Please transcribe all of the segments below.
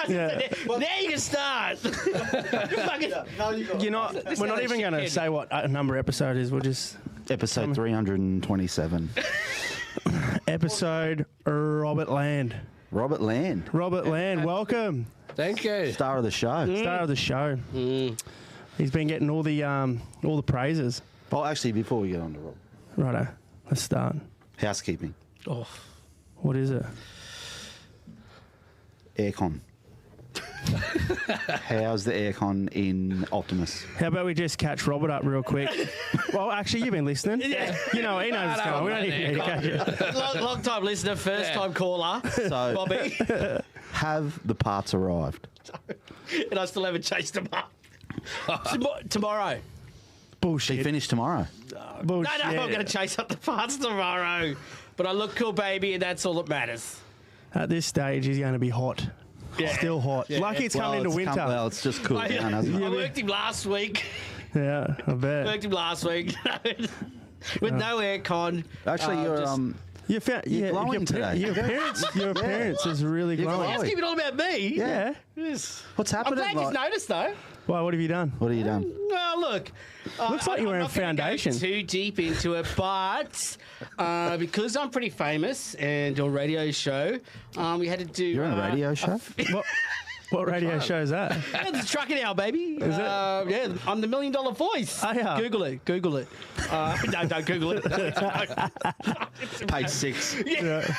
Yeah. Now you can start. We're not even going to say what number episode is. We'll just Episode 327. episode Robert Land. Robert Land, Robert Land, welcome. Thank you. star of the show. Star of the show. He's been getting all the praises. Oh, actually, before we get on to Rob, Righto, let's start. housekeeping, Oh, What is it? aircon. How's the aircon in Optimus? How about we just catch Robert up real quick? Well, actually, you've been listening. Yeah. You know, he knows what's going on. We don't even need to catch it. long time listener, first time caller, So, Bobby, have the parts arrived? and I still haven't chased him up. Tomorrow. She Bullshit. finished tomorrow. Bullshit. No, I'm going to chase up the parts tomorrow. But I look cool, baby, and that's all that matters. At this stage, he's going to be hot. Yeah. Still hot. Yeah. Lucky it's coming into winter. Well, it's just cooled I down, hasn't it? worked him last week. Yeah, I bet. Worked him last week. With no aircon. Actually, you're just- You found, You're glowing your, today. Your appearance is really You're glowing. Let's glowing. keep it all about me. Yeah. Yes. What's I'm happening? glad you've noticed, though. Why? What have you done? What have you done? Well, look. Looks like you're wearing I'm not gonna foundation. Go too deep into it, but because I'm pretty famous and on a radio show, we had to do. You're on a radio show? What radio show is that? Yeah, the Truckin Hour, baby. Is it? Yeah, I'm the $1 Million Voice. Oh, yeah. Google it. Google it. No, don't Google it. Page 6. Yeah.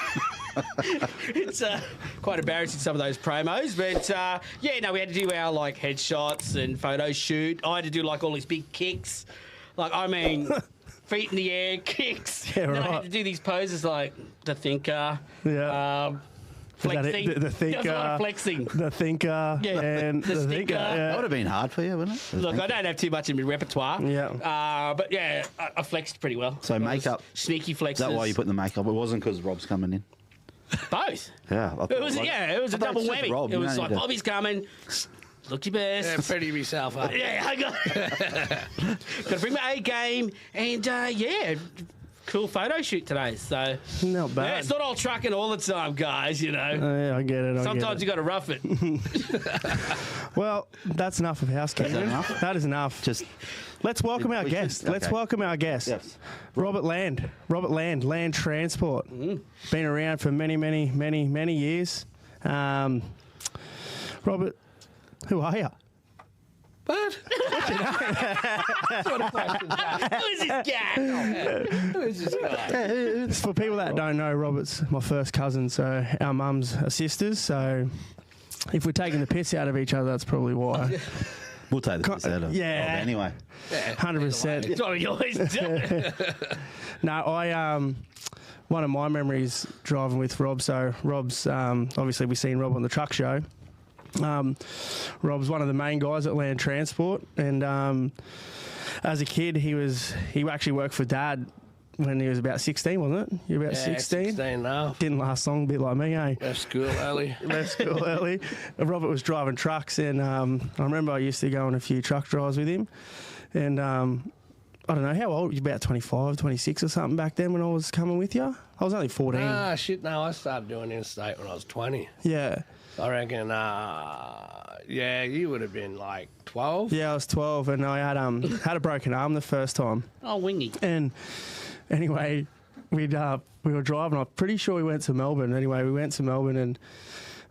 It's quite embarrassing, some of those promos, but we had to do our like headshots and photo shoot. I had to do like all these big kicks, feet in the air kicks. Yeah, And then I right. had to do these poses like the thinker. Yeah. Flexing. The thinker. There's a lot of flexing. The thinker. Yeah, And the the stinker. thinker. That Yeah. would have been hard for you, wouldn't it? Look, I don't have too much in my repertoire. Yeah. But yeah, I flexed pretty well. So I was makeup- Sneaky flexes. Is that why you put the makeup? It wasn't because Rob's coming in. Both. Yeah. I thought, It was like- it was a I thought double it's just whammy. Rob, It you was don't like need to- Bobby's coming. Look your best. Yeah, pretty myself up. Yeah, I got to bring my A game, and cool photo shoot today. So Not yeah, bad. it's not all trucking all the time, guys. You know, Yeah, I get it. sometimes you got to rough it. Well, that's enough of housekeeping. Is that enough? That is enough. Just Let's welcome our we guest. should- Let's okay. welcome our guest. Yes. Robert Land. Robert Land, Land Transport. Been around for many, many, many, many years. Robert, who are you? But what a question. Who is this guy? Who is this guy? For people that don't know, Robert's my first cousin, so our mums are sisters. So if we're taking the piss out of each other, that's probably why. we'll take the piss out of Yeah. Rob anyway. 100%. That's what you always do. No, one of my memories driving with Rob. So Rob's obviously we've seen Rob on the truck show. Rob's one of the main guys at Land Transport, and as a kid, he actually worked for Dad when he was about 16, wasn't it? You were about 16. 16 now. Didn't last long, a bit like me, eh? Left school early. Left school early. Robert was driving trucks, and I remember I used to go on a few truck drives with him, and I don't know, how old were you? About 25, 26 or something back then when I was coming with you? I was only 14. Ah, shit, no, I started doing interstate when I was 20. Yeah. I reckon, you would have been like 12. Yeah, I was 12, and I had a broken arm the first time. Oh, wingy. And anyway, we were driving. I'm pretty sure we went to Melbourne. Anyway, we went to Melbourne and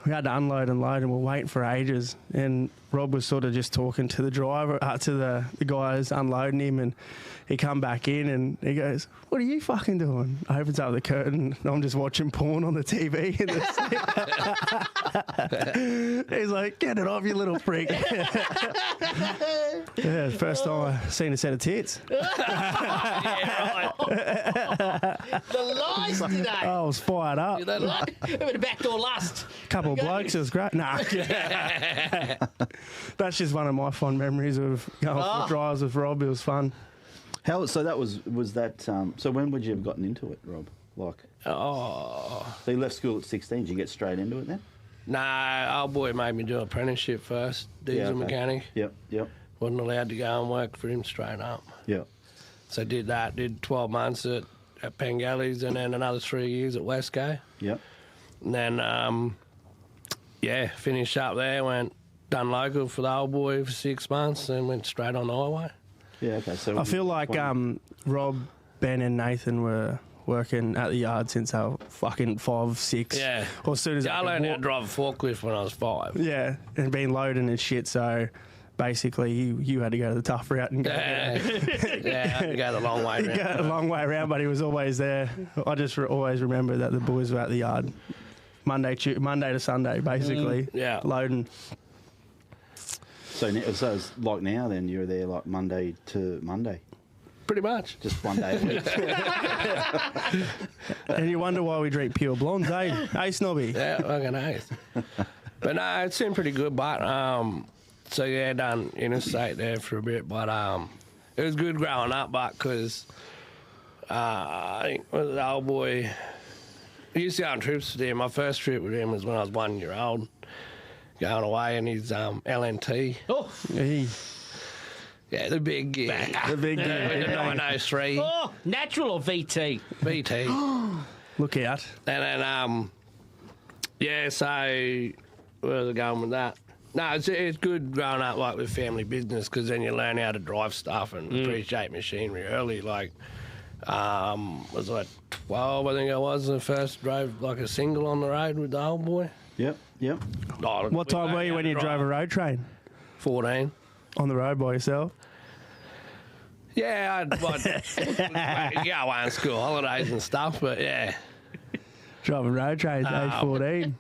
we had to unload and load, and we're waiting for ages. And Rob was sort of just talking to the driver, to the guys unloading him, and he come back in and he goes, "What are you fucking doing?" I opens up the curtain and I'm just watching porn on the TV. In the He's like, "Get it off, you little freak." Yeah, first time I seen a set of tits. Yeah, right. The lies today. I was fired up. That Bit of backdoor lust. Couple of blokes, it was great. Nah. That's just one of my fond memories of going for drives with Rob. It was fun. So that was that? So when would you have gotten into it, Rob? So you left school at 16. Did you get straight into it then? Nah, old boy made me do apprenticeship first, diesel okay. mechanic. Yep. Wasn't allowed to go and work for him straight up. Yep. So did 12 months at Pengelly's and then another 3 years at Westco. Yep. And then finished up there, done local for the old boy for 6 months, and went straight on the highway. Yeah, okay. So I feel like Rob, Ben, and Nathan were working at the yard since they were fucking 5, 6. Yeah. Or as soon as I they could learned how walk. to drive a forklift when I was 5. Yeah, and been loading and shit. So basically, you had to go to the tough route and go. Yeah, I had to go the long way He around. got a long way around, but he was always there. I just always remember that the boys were at the yard Monday to Sunday, basically. Yeah. Loading. so it's like now, then you're there like Monday to Monday, Pretty much. just one day a week. And you wonder why we drink pure blondes, eh? Hey, Snobby? Yeah, fucking nice. But no, it's been pretty good. But so yeah, done interstate there for a bit. But it was good growing up, but because I think the old boy. I used to go on trips with him. My first trip with him was when I was 1 year old, going away in his LNT. Oh, Yeah, the big gear. The big The 903 oh, natural or VT? VT. Look out. And then, so where was I going with that? No, it's good growing up like with family business because then you learn how to drive stuff and appreciate machinery early. Like, was like 12, I think I was, the first drove like a single on the road with the old boy. Yep. Oh, What time were you when you drove a road train? 14. On the road by yourself? Yeah, I'd go away on school holidays and stuff, but yeah. Driving road trains, age 14.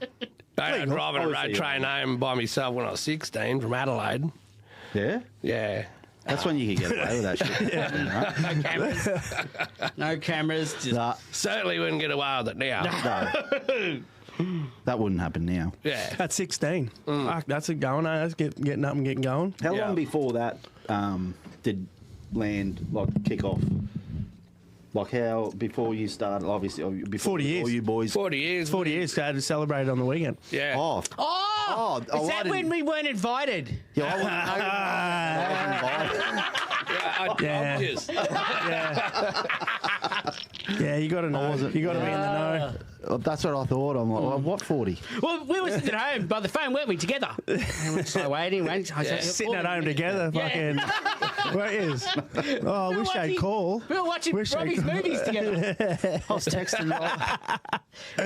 I was driving a road Obviously, train home by myself when I was 16 from Adelaide. Yeah. Yeah. That's when you could get away with that shit. No cameras. No cameras. Just Nah, Certainly wouldn't get away with it now. no. That wouldn't happen now. Yeah. At 16. Fuck, that's a going, eh? That's getting up and getting going. How Yeah. long before that did land kick off? Like how before you started, obviously, or before 40 years. all you boys. 40 years. 40 years, so I had to celebrate it on the weekend. Yeah. Oh, Oh, oh, is I that didn't- when we weren't invited? yeah, I wasn't invited. Yeah, Yeah. I'm just. Yeah, you got to know. wasn't- You got to be in the know. That's what I thought. I'm like, well, what 40? Well, we were sitting at home by the phone, weren't we, together? And we're so waiting. Sitting at home together, Yeah. fucking. Where is? Oh, I We were wish they'd watching- call. We were watching Wish they Robbie's could. movies together I was texting Rob.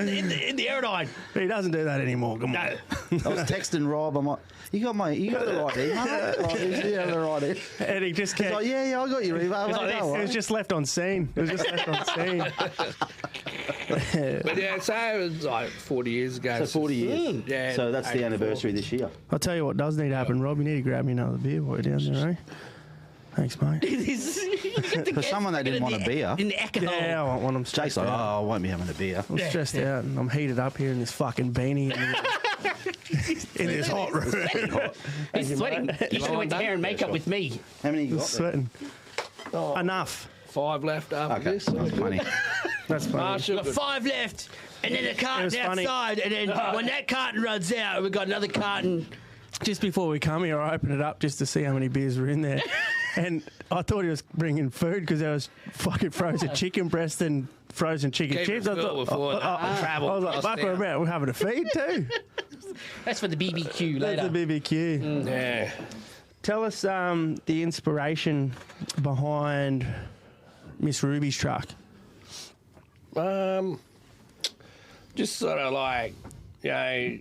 in the Aerodyne. He doesn't do that anymore. Come on. No. I was texting Rob. I'm like, you got the right email? Like, you have the right email. And he just He's kept. like, yeah, I got your email. It's mate, like don't this. It was worry." just left on scene. It was just left on scene. But yeah, so it was like 40 years ago. So 40 years. Yeah. So that's the 84. anniversary this year. I'll tell you what does need to happen, Rob. You need to grab me another beer while you're down there, eh? Thanks, mate. For someone that didn't want a beer, In the alcohol. Yeah, I want one. I'm Jake's stressed like, out. oh, I won't be having a beer. I'm stressed out and I'm heated up here in this fucking beanie in this hot room. He's sweating. You should have went to hair and makeup with me. How many you I'm got there? sweating. Enough. 5 left after Okay, this. that's funny. That's funny. Marshall, We've got 5 left. And then a carton was funny. outside. And then when that carton runs out, we've got another carton. Just before we come here, I opened it up just to see how many beers were in there. And I thought he was bringing food because there was fucking frozen chicken breast and frozen chicken Keep chips. it cool before travel I was like, costs fuck, down. we're having a feed too. That's for the BBQ That's later. the BBQ. Yeah. Tell us the inspiration behind Miss Ruby's truck. Just sort of like, you know,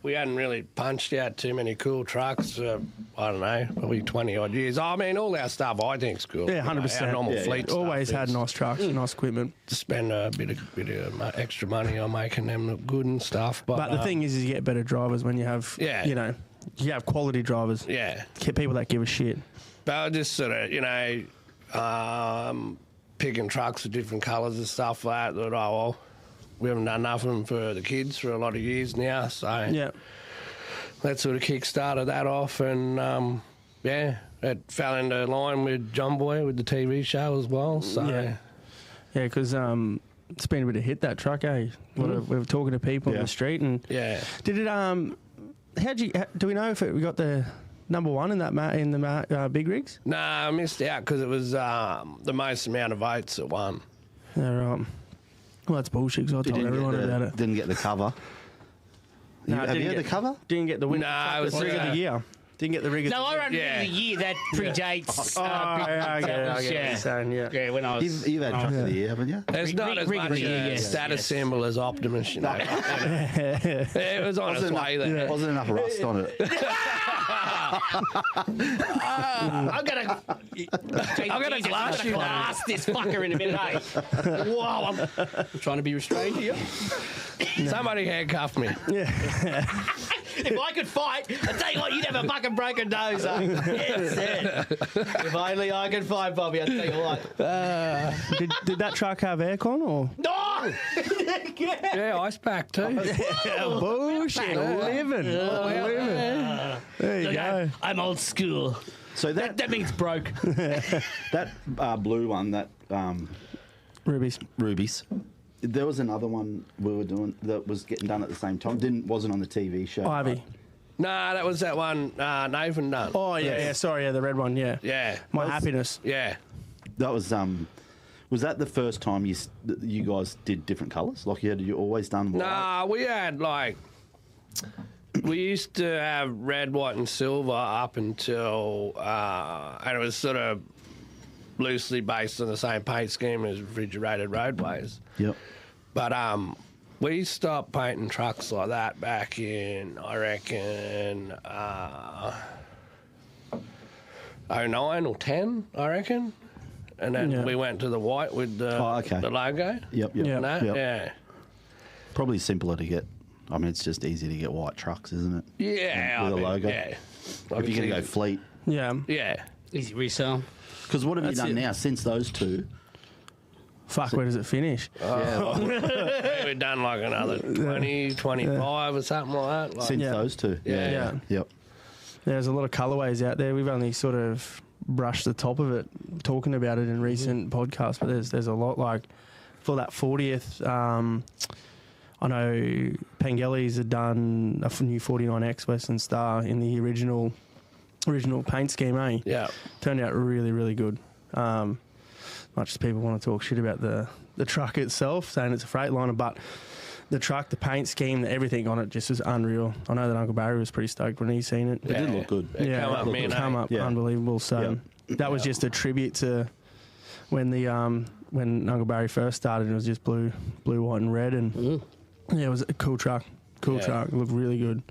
we hadn't really punched out too many cool trucks for, I don't know, probably 20 odd years. I mean, all our stuff I think's cool. Yeah, 100%. Our normal Yeah, fleet stuff Always had is nice trucks, nice equipment. to spend a bit of extra money on making them look good and stuff. But the thing is you get better drivers when you have, Yeah. you know, you have quality drivers. yeah. People that give a shit. But I just sort of, you know, picking trucks with different colours and stuff like that. Thought, oh, well, we haven't done nothing for the kids for a lot of years now. So Yeah. that sort of kick-started that off. And, yeah, it fell into line with John Boy with the TV show as well. So, Yeah. Yeah, because it's been a bit of hit, that truck, eh? We were talking to people in Yeah. the street. And yeah. did it, do we know if we got the number one in that in the big rigs? Nah, I missed out because it was the most amount of votes that won. Yeah, right. Well, that's bullshit because I You told everyone about it. didn't get the cover. No, Have you had the cover? Didn't get the win. No, it was rig of the year. Didn't get the rig of No, the I year. ran Yeah. the year that predates. Oh, yeah, I get it, I get what yeah. you're saying, yeah. Yeah, when I was. You've had truck of the year, haven't you? It's not as Rig much of the year, a yes, status yes. symbol as Optimus, you know. It was on its way there. Wasn't enough rust on it. I'm gonna glass this fucker in a minute, hey? Whoa, I'm trying to be restrained here. Somebody handcuffed me. If I could fight, I tell you what, you'd have a fucking broken nose. Yes, yeah. If only I could fight, Bobby, I tell you what. Did that truck have aircon or? No! Yeah, ice pack too. Bullshit, living. There you go. I'm old school. So That means broke. that blue one, that Rubies. rubies. There was another one we were doing that was getting done at the same time. Wasn't on the TV show. Ivy. Nah, that was that one Nathan done. Oh, yeah, sorry, the red one, yeah. Yeah. My happiness. Yeah. That was that the first time you guys did different colours? Like you always done white? Nah, we had we used to have red, white, and silver up until, and it was sort of loosely based on the same paint scheme as refrigerated roadways. Yep. But we stopped painting trucks like that back in, I reckon, 09 or 10, I reckon. And then we went to the white with the logo. Yep. And that, yeah. Probably simpler to get. I mean, it's just easy to get white trucks, isn't it? Yeah. With a logo. Yeah. If you're going to go fleet. Yeah. Yeah. Easy resale. Because what have you done now since those two? Fuck, where does it finish? We've done like another 20, 25 or something like that. Like, Since those two? Yeah. Yep. There's a lot of colourways out there. We've only sort of brushed the top of it, talking about it in recent podcasts, but there's a lot. Like for that 40th, I know Pengelly's had done a new 49X Western Star in the original paint scheme, eh? Yeah. Turned out really, really good. Much as people want to talk shit about the truck itself, saying it's a Freightliner, but the truck, the paint scheme, everything on it just was unreal. I know that Uncle Barry was pretty stoked when he seen it. It did look good. Yeah, come up, it man, come eh? up Yeah. unbelievable. So that was just a tribute to when when Uncle Barry first started. It was just blue, white, and red, and yeah, it was a cool truck. Truck. It looked really good.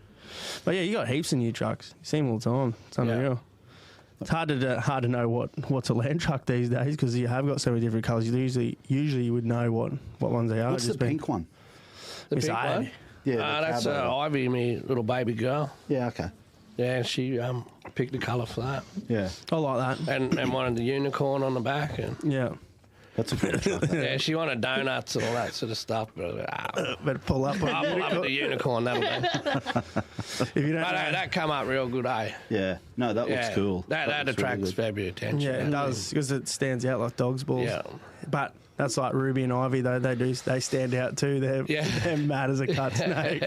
But yeah, you got heaps of new trucks. You see them all the time. It's unreal. It's hard to know what's a land truck these days because you have got so many different colours. Usually you would know what ones they are. What's the pink one? The Miss pink A. one? Yeah, That's the cabo. Ivy, me little baby girl. Yeah, okay. Yeah, she picked the colour for that. Yeah. I like that. And wanted the unicorn on the back. And Yeah. That's a good truck. yeah, she wanted donuts and all that sort of stuff. But I was like, Better pull up. I'll love the unicorn, that'll do. If you don't But know, that come up real good, eh? Yeah. No, that looks Yeah. cool. That looks really attracts good. fair bit of attention. yeah, it does because it stands out like dog's balls. Yeah. But that's like Ruby and Ivy though. They stand out too. They're mad as a cut snake.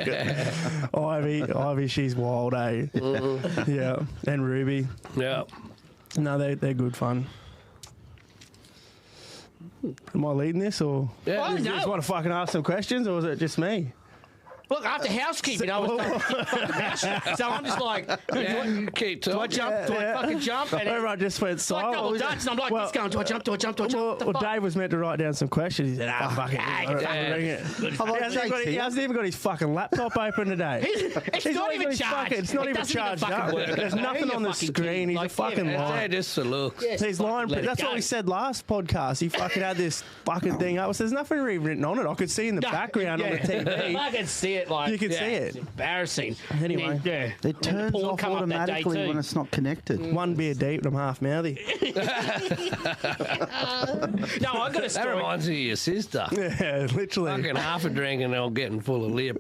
Ivy, she's wild, eh? Yeah, and Ruby. Yeah. No, they're good fun. Am I leading this or? I don't You just know. want to fucking ask some questions, or is it just me? Look, after housekeeping, I was so I'm just like, Yeah, keep do I talking. jump? Do I fucking jump? And Everyone just went it's like silent. double dutch, and I'm like, Well- this going, do I jump? Do I jump? Do I jump? Well, Dave was meant to write down some questions. He said, fuck it. Bring it. He hasn't even got his fucking laptop open today. It's He's not even got his charged. It's not It even doesn't charged fucking up. work. There's nothing You're on the fucking screen. kidding. He's a Like, fucking yeah, liar. Yeah, just for looks. Yes. He's lying. Let it That's what go. he said last podcast. He fucking had this fucking thing up. There's nothing even written on it. I could see in the background on the TV. I can see it. Like You can see it. It's embarrassing. Anyway. yeah. It turns Porn off come up that day automatically too. when it's not connected. One beer deep and I'm half mouthy. No, I got a That story. reminds me of your sister. Yeah, literally. Fucking half a drink and they're getting full of lip.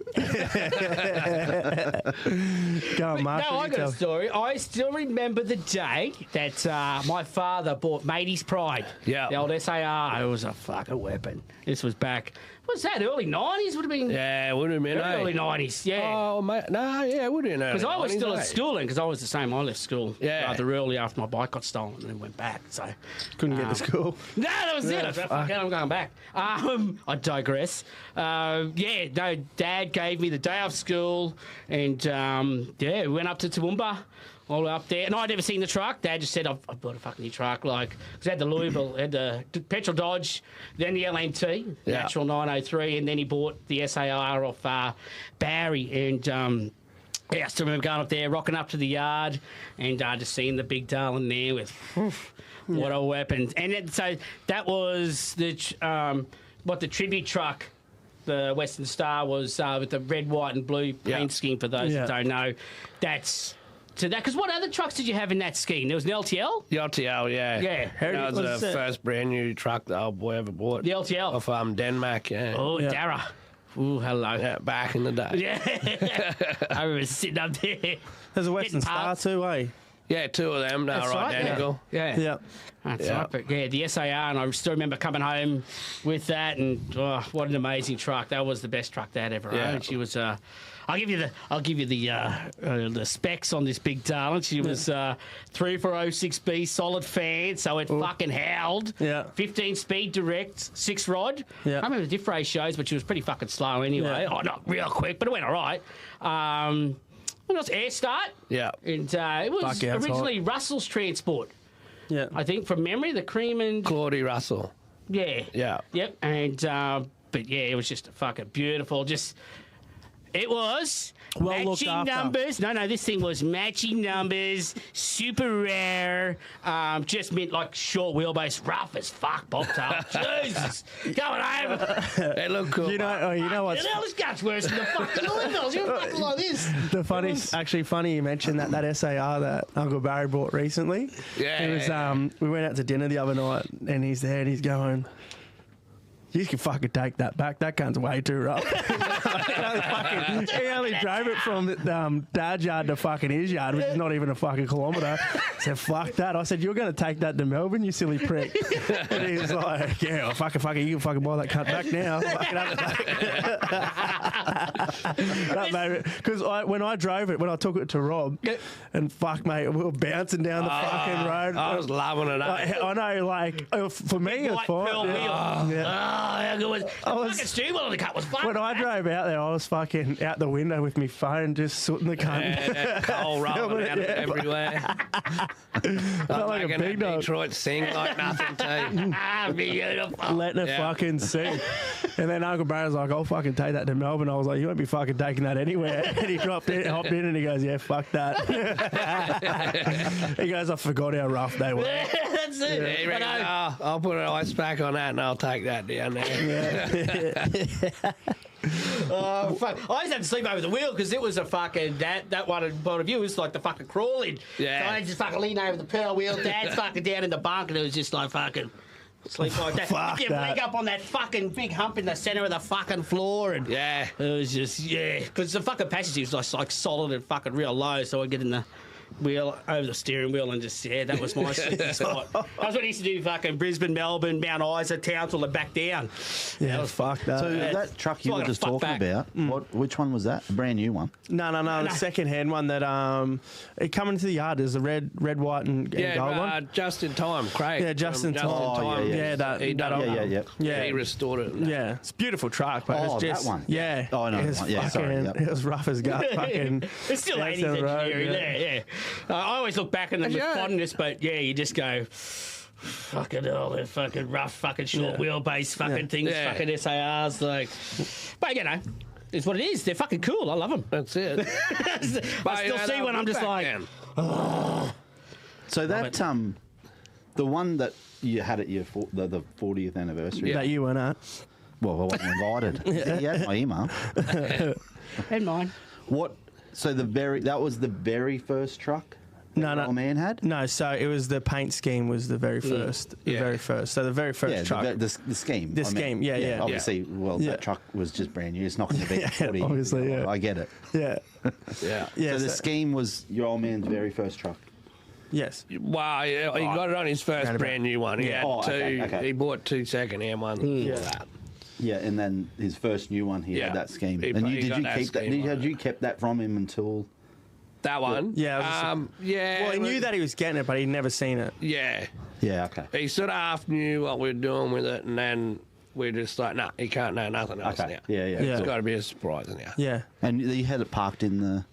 Go on, Mark. No, I got a story. I still remember the day that my father bought Matey's Pride. Yeah. The old SAR. It was a fucking weapon. This was back What's that? Early 90s would have been. Yeah, it would have been. Early 90s, yeah. Oh, mate. No, yeah, it would have been. Because I was still at eh? schooling, because I was the same. I left school rather early after my bike got stolen and then went back. So Couldn't get to school. no, that was it. I thought, fuck it, I'm going back. I digress. Dad gave me the day off school, and we went up to Toowoomba. All the way up there, and I'd never seen the truck. Dad just said, I've bought a fucking new truck. Like, because I had the Louisville, had the petrol Dodge, then the LMT, natural 903, and then he bought the SAR off Barry. And I still remember going up there, rocking up to the yard, and just seeing the big darling there with what a weapon. And so that was the tribute truck. The Western Star was with the red, white, and blue paint scheme. For those that don't know, that's. To that, because what other trucks did you have in that scheme? There was an LTL? The LTL, yeah. Yeah. That was the first brand new truck that old boy ever bought. The LTL? Off Denmark, yeah. Oh, Dara. Ooh, hello. Yeah, back in the day. Yeah. I remember sitting up there. There's a Western Star too, eh? Yeah, two of them. They were identical. Yeah. Yeah. That's right. But the SAR, and I still remember coming home with that, and what an amazing truck. That was the best truck Dad ever owned. She was... I'll give you the specs on this big darling. She was 3406B solid fan, so it fucking howled. Yeah. 15 speed direct, 6 rod. Yeah. I remember the diff ratios, but she was pretty fucking slow anyway. Yeah. Oh, not real quick, but it went all right. What else? Air start. Yeah. And it was originally Russell's Transport. Yeah. I think from memory, the cream and Claudie Russell. Yeah. Yeah. Yep. And but it was just fucking beautiful. It was matching numbers. No, this thing was matching numbers, super rare. Just meant like short wheelbase, rough as fuck, bobtail. Jesus, going home. They look cool. You know what's... This gut's worse than the fucking Louisvilles. You're fucking like this. Funny you mentioned that SAR that Uncle Barry bought recently. Yeah. It was, we went out to dinner the other night, and he's there, and he's going... You can fucking take that back. That gun's way too rough. He only drove it from Dad's yard to fucking his yard, which is not even a fucking kilometre. I said, fuck that. I said, you're going to take that to Melbourne, you silly prick. And he was like, yeah, well, fuck it, you can fucking buy that cunt back now. Because when I drove it, when I took it to Rob, and fuck, mate, we were bouncing down the fucking road. I was loving it. I know, like, for me, it's fine. How good was fucking steering wheel on the cut was fucking. When I drove out there, I was fucking out the window with my phone, just sooting the cunt. Coal rolling out everywhere. Felt like a big dog. Detroit sing like nothing too. Beautiful. Letting it fucking sing. And then Uncle Barry's like, I'll fucking take that to Melbourne. I was like, you won't be fucking taking that anywhere. And he hopped in and he goes, yeah, fuck that. He goes, I forgot how rough they were. That's it. Yeah, I'll put an ice pack on that and I'll take that down there. Oh, fuck. I used to have to sleep over the wheel because it was a fucking, that one point of view was like the fucking crawling. Yeah. So I just fucking lean over the pedal wheel, Dad's fucking down in the bunk, and it was just like fucking sleep like that. Fuck you leg up on that fucking big hump in the centre of the fucking floor, and it was just, because the fucking passage was just like solid and fucking real low, so I'd get in the wheel over the steering wheel and just that was my spot. That was what I used to do, fucking Brisbane, Melbourne, Mount Isa, Townsville, and back down. Yeah, was fuck that. So that truck you were just talking about, which one was that? A brand new one? No, the second-hand one that it coming to the yard is the red, white, and gold one. Just in time, Craig. Yeah, just in time. He restored it. Yeah, it's a beautiful truck, but it's just that one. Yeah. Oh, no, it was rough as gut. Fucking. It's still 80s engineering there. Yeah. I always look back on them with fondness, but you just go, fucking hell, they're fucking rough, fucking short wheelbase fucking things, fucking SARs, like. But it's what it is. They're fucking cool. I love them. That's it. I still see one. I'm just like, So that the one that you had at your the 40th anniversary that you weren't at. Well, I wasn't invited. You had my email. and mine. What? So that was the very first truck that old man had? No, so it was the paint scheme was the very first. The very first. So the very first truck. The scheme. The scheme, Obviously, that truck was just brand new. It's not going to be 40. Obviously, I get it. Yeah. So the scheme was your old man's very first truck? Yes. Wow, he got it on his first brand new one. He bought two second-hand ones. Yeah, and then his first new one, he Yeah. had that scheme. He- And he did got you that keep that? scheme on Had it. you kept that from him until? That one? Yeah, it was yeah. Well, he knew that he was getting it, but he'd never seen it. Yeah. Yeah, okay. He sort of half knew what we were doing with it, and then we're just like, nah, he can't know nothing else Okay. now. Yeah, yeah. Yeah. It's got to be a surprise now. Yeah. And you had it parked in the.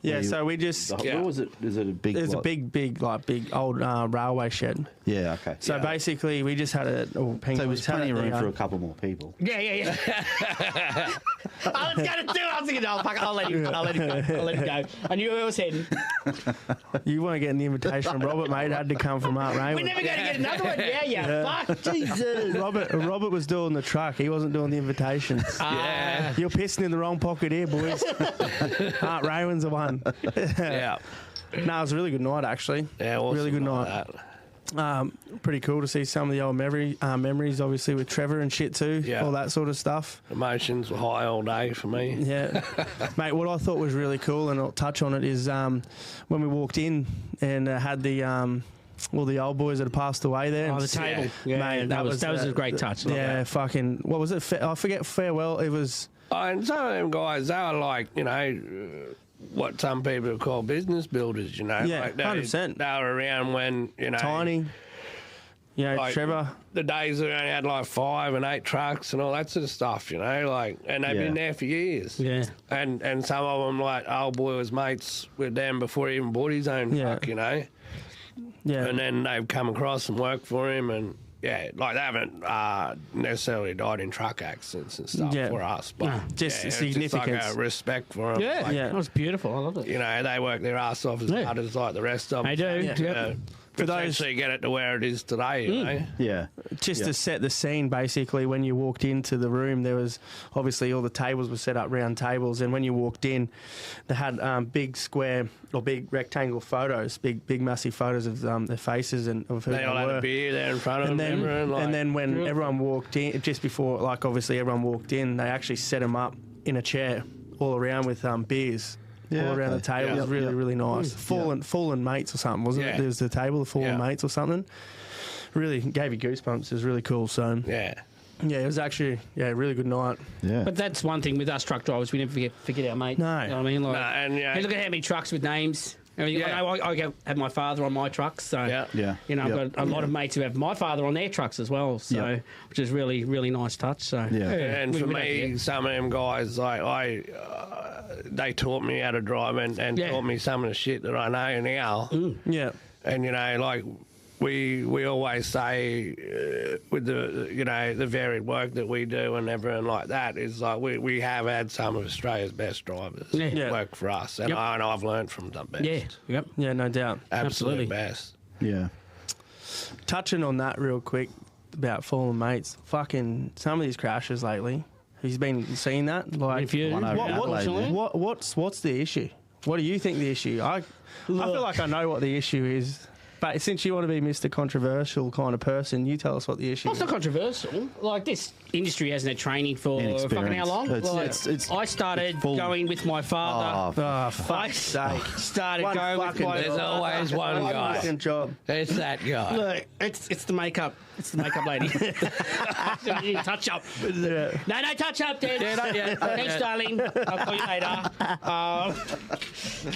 Yeah, you- so we just... Yeah. What was it? Is it a big? It was a what? big old railway shed. Yeah, okay. So Yeah. basically, we just had it... So there was plenty of room for a couple more people. Yeah. I was going to do it. I was thinking, oh, fuck it, I'll let him go. I knew where I was heading. You weren't getting the invitation from Robert, mate. It had to come from Art We're Raymond. never going to get another one. Yeah. Fuck, Jesus. Robert was doing the truck. He wasn't doing the invitations. Yeah. You're pissing in the wrong pocket here, boys. Art Raymond's the one. Yeah. No, it was a really good night, actually. Yeah, awesome Really good like night. that. Pretty cool to see some of the old memories, obviously, with Trevor and shit too. Yeah. All that sort of stuff. Emotions were high all day for me. Yeah. Mate, what I thought was really cool, and I'll touch on it, is when we walked in and had the old boys that had passed away there. Oh, the table. Yeah, Mate, that was a great touch. Love Yeah, that. fucking, what was it? I forget, farewell. It was... And some of them guys, they were like, what some people call business builders, Yeah, Like 100%. They were around when, tiny. You know, like, Trevor. the days that we only had like 5 and 8 trucks and all that sort of stuff, like, and they've been there for years. Yeah. And some of them, like, old boy was mates with them before he even bought his own truck, Yeah. And then they've come across and worked for him, and like they haven't necessarily died in truck accidents and stuff for us, but Just it's significance. Just like a respect for them. Yeah, Like, Yeah. that was beautiful. I loved it. they work their ass off as Yeah. hard as like the rest of them. They do. Yeah. Yep. For those- Potentially get it to where it is today, you know. Yeah. Just to set the scene, basically, when you walked into the room, there was obviously all the tables were set up, round tables, and when you walked in, they had big square or big rectangle photos, big massive photos of their faces and of who They they all had were. a beer there in front of And them. then, when Beautiful. everyone walked in, just before, like obviously everyone walked in, they actually set them up in a chair all around with beers. Yeah, all around the okay. table. Yeah. It was really, Yeah. really nice. Fallen mates or something, wasn't Yeah. it? There was the table, the fallen Yeah. mates or something. Really gave you goosebumps. It was really cool. So, yeah. it was actually, a really good night. Yeah. But that's one thing with us truck drivers. We never forget our mate. No. You know what I mean? Like, No, and, hey, look at how many trucks with names. I mean, Yeah. I have my father on my trucks, so Yeah. Yeah. I've got a lot of mates who have my father on their trucks as well. So, Yeah. which is really, really nice touch. So, Yeah. And for we don't me, forget. some of them guys, like they taught me how to drive and Yeah. taught me some of the shit that I know now. Yeah. And like we always say with the varied work that we do and everything like that is like we have had some of Australia's best drivers Yeah. work for us, and, Yep. and I've learned from the best. Yeah, yep. Yeah, no doubt. Absolutely absolutely. best. Yeah. Touching on that real quick about fallen mates, fucking some of these crashes lately. He's been seeing that. Like, If you, One over what, Adelaide, what, man. what's the issue? What do you think the issue? I feel like I know what the issue is, but since you want to be Mr. Controversial kind of person, you tell us what the issue Well, it's is. not controversial. Like, this industry hasn't had training for Inexperience. fucking how long? It's I started full- going with my father. Oh, Oh, fuck's sake. Started One going with fucking- my There's always one guy. Fucking job. It's that guy. Look, it's the makeup. It's the makeup lady. Touch up. Yeah. No touch up, Dad. Yeah, not yet, not Thanks, yet. darling. I'll call you later.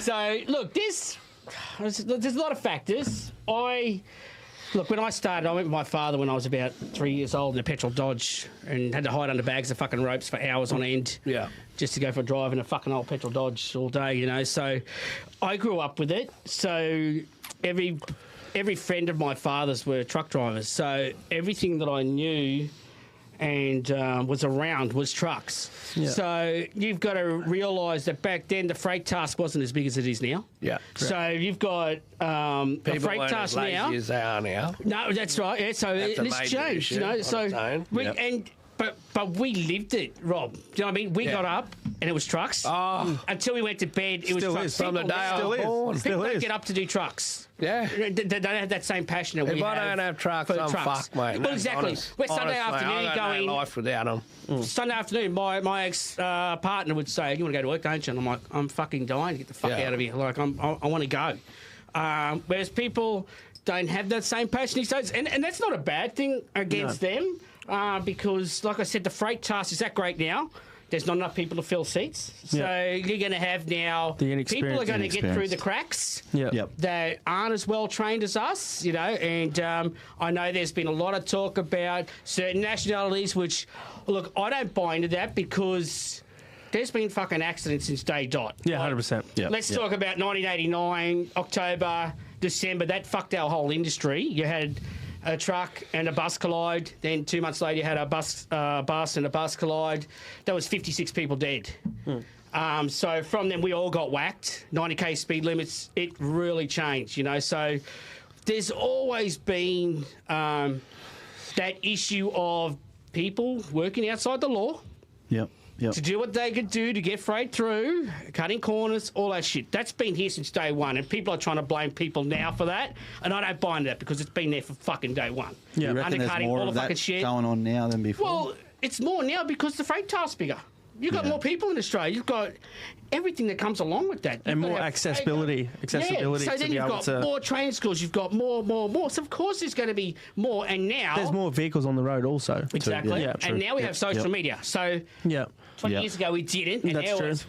So, look, there's a lot of factors. Look, when I started, I went with my father when I was about 3 years old in a petrol Dodge and had to hide under bags of fucking ropes for hours on end. Yeah. Just to go for a drive in a fucking old petrol Dodge all day, So I grew up with it. So every friend of my father's were truck drivers. So everything that I knew and was around was trucks. Yeah. So you've got to realise that back then the freight task wasn't as big as it is now. Yeah. So you've got the People freight weren't task as lazy now. as they are now. No, that's right. Yeah, so That's a it's major changed, issue on So its own. we Yep. but we lived it, Rob. Do you know what I mean? We Yeah. got up and it was trucks. Oh. Until we went to bed, it was Still trucks. is. From the day I Still was is. born. Still People don't is. get up to do trucks. Yeah. They don't have that same passion that If we I have. don't have trucks, for I'm trucks. fucked, mate. Well, exactly. Honest. We're Sunday Honest, mate, afternoon I got going. no life without them. Sunday afternoon, my ex partner would say, "You want to go to work, don't you?" And I'm like, "I'm fucking dying to get the fuck Yeah. out of here. Like, I want to go." Whereas people don't have that same passion. And that's not a bad thing against them. because, like I said, the freight task is that great now. There's not enough people to fill seats. So you're going to have now people are going to get through the cracks that aren't as well trained as us, and I know there's been a lot of talk about certain nationalities, which, look, I don't buy into that because there's been fucking accidents since day dot. Yeah, 100%. Yeah. Let's talk about 1989, October, December. That fucked our whole industry. You had a truck and a bus collide. Then 2 months later, you had a bus and a bus collide. That was 56 people dead. So from then, we all got whacked. 90k speed limits. It really changed, So there's always been that issue of people working outside the law. Yep. To do what they could do to get freight through, cutting corners, all that shit. That's been here since day one, and people are trying to blame people now for that, and I don't buy into that because it's been there for fucking day one. Yeah, you reckon there's more of that going on now than before? Well, it's more now because the freight task's bigger. You've got more people in Australia. You've got everything that comes along with that. And more accessibility. So then you've got more training schools. You've got more. So, of course, there's going to be more. And now... There's more vehicles on the road also. Exactly. And now we have social media. So 20 years ago, we didn't. And that's now true. it's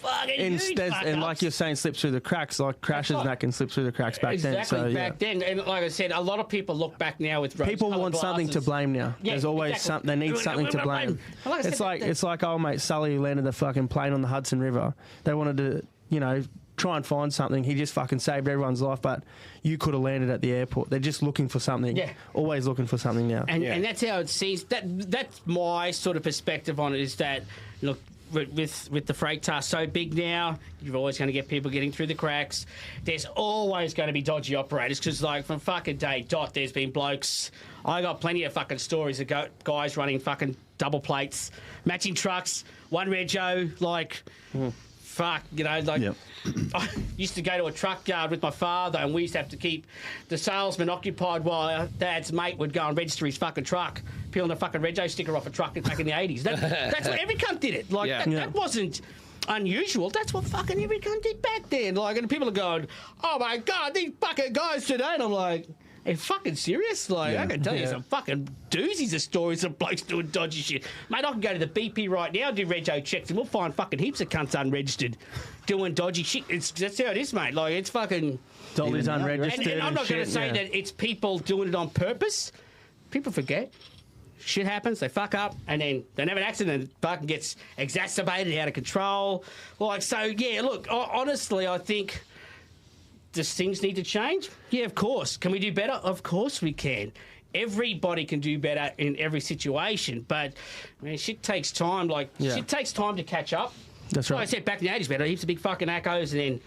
fucking huge. And like you're saying, slips through the cracks, like crashes and that can slip through the cracks back then. Exactly, back then. And like I said, a lot of people look back now with people want something to blame now. There's always something. They need something to blame. It's like old mate Sully who landed the fucking plane on the Hudson River. They wanted to, try and find something. He just fucking saved everyone's life, but you could have landed at the airport. They're just looking for something. Yeah. Always looking for something now. And that's how it seems. That's my sort of perspective on it, is that, look, with the freight task so big now, you're always going to get people getting through the cracks. There's always going to be dodgy operators because, like, from fucking day dot, there's been blokes. I got plenty of fucking stories of guys running fucking double plates, matching trucks, one rego, like... Fuck, I used to go to a truck yard with my father, and we used to have to keep the salesman occupied while our dad's mate would go and register his fucking truck, peeling the fucking rego sticker off a truck back in the 80s. That's what every cunt did it. That wasn't unusual. That's what fucking every cunt did back then. And people are going, oh my God, these fucking guys today. And I'm like, are you fucking serious? I can tell you some fucking doozies of stories of blokes doing dodgy shit. Mate, I can go to the BP right now and do rego checks, and we'll find fucking heaps of cunts unregistered doing dodgy shit. That's how it is, mate. It's fucking... Dolly's unregistered. And I'm not going to say that it's people doing it on purpose. People forget. Shit happens, they fuck up, and then they have an accident and it fucking gets exacerbated, out of control. Look, honestly, I think... Does things need to change? Yeah, of course. Can we do better? Of course we can. Everybody can do better in every situation, but shit takes time. Shit takes time to catch up. That's right. Like I said, back in the 80s, man, heaps of big fucking acos, and then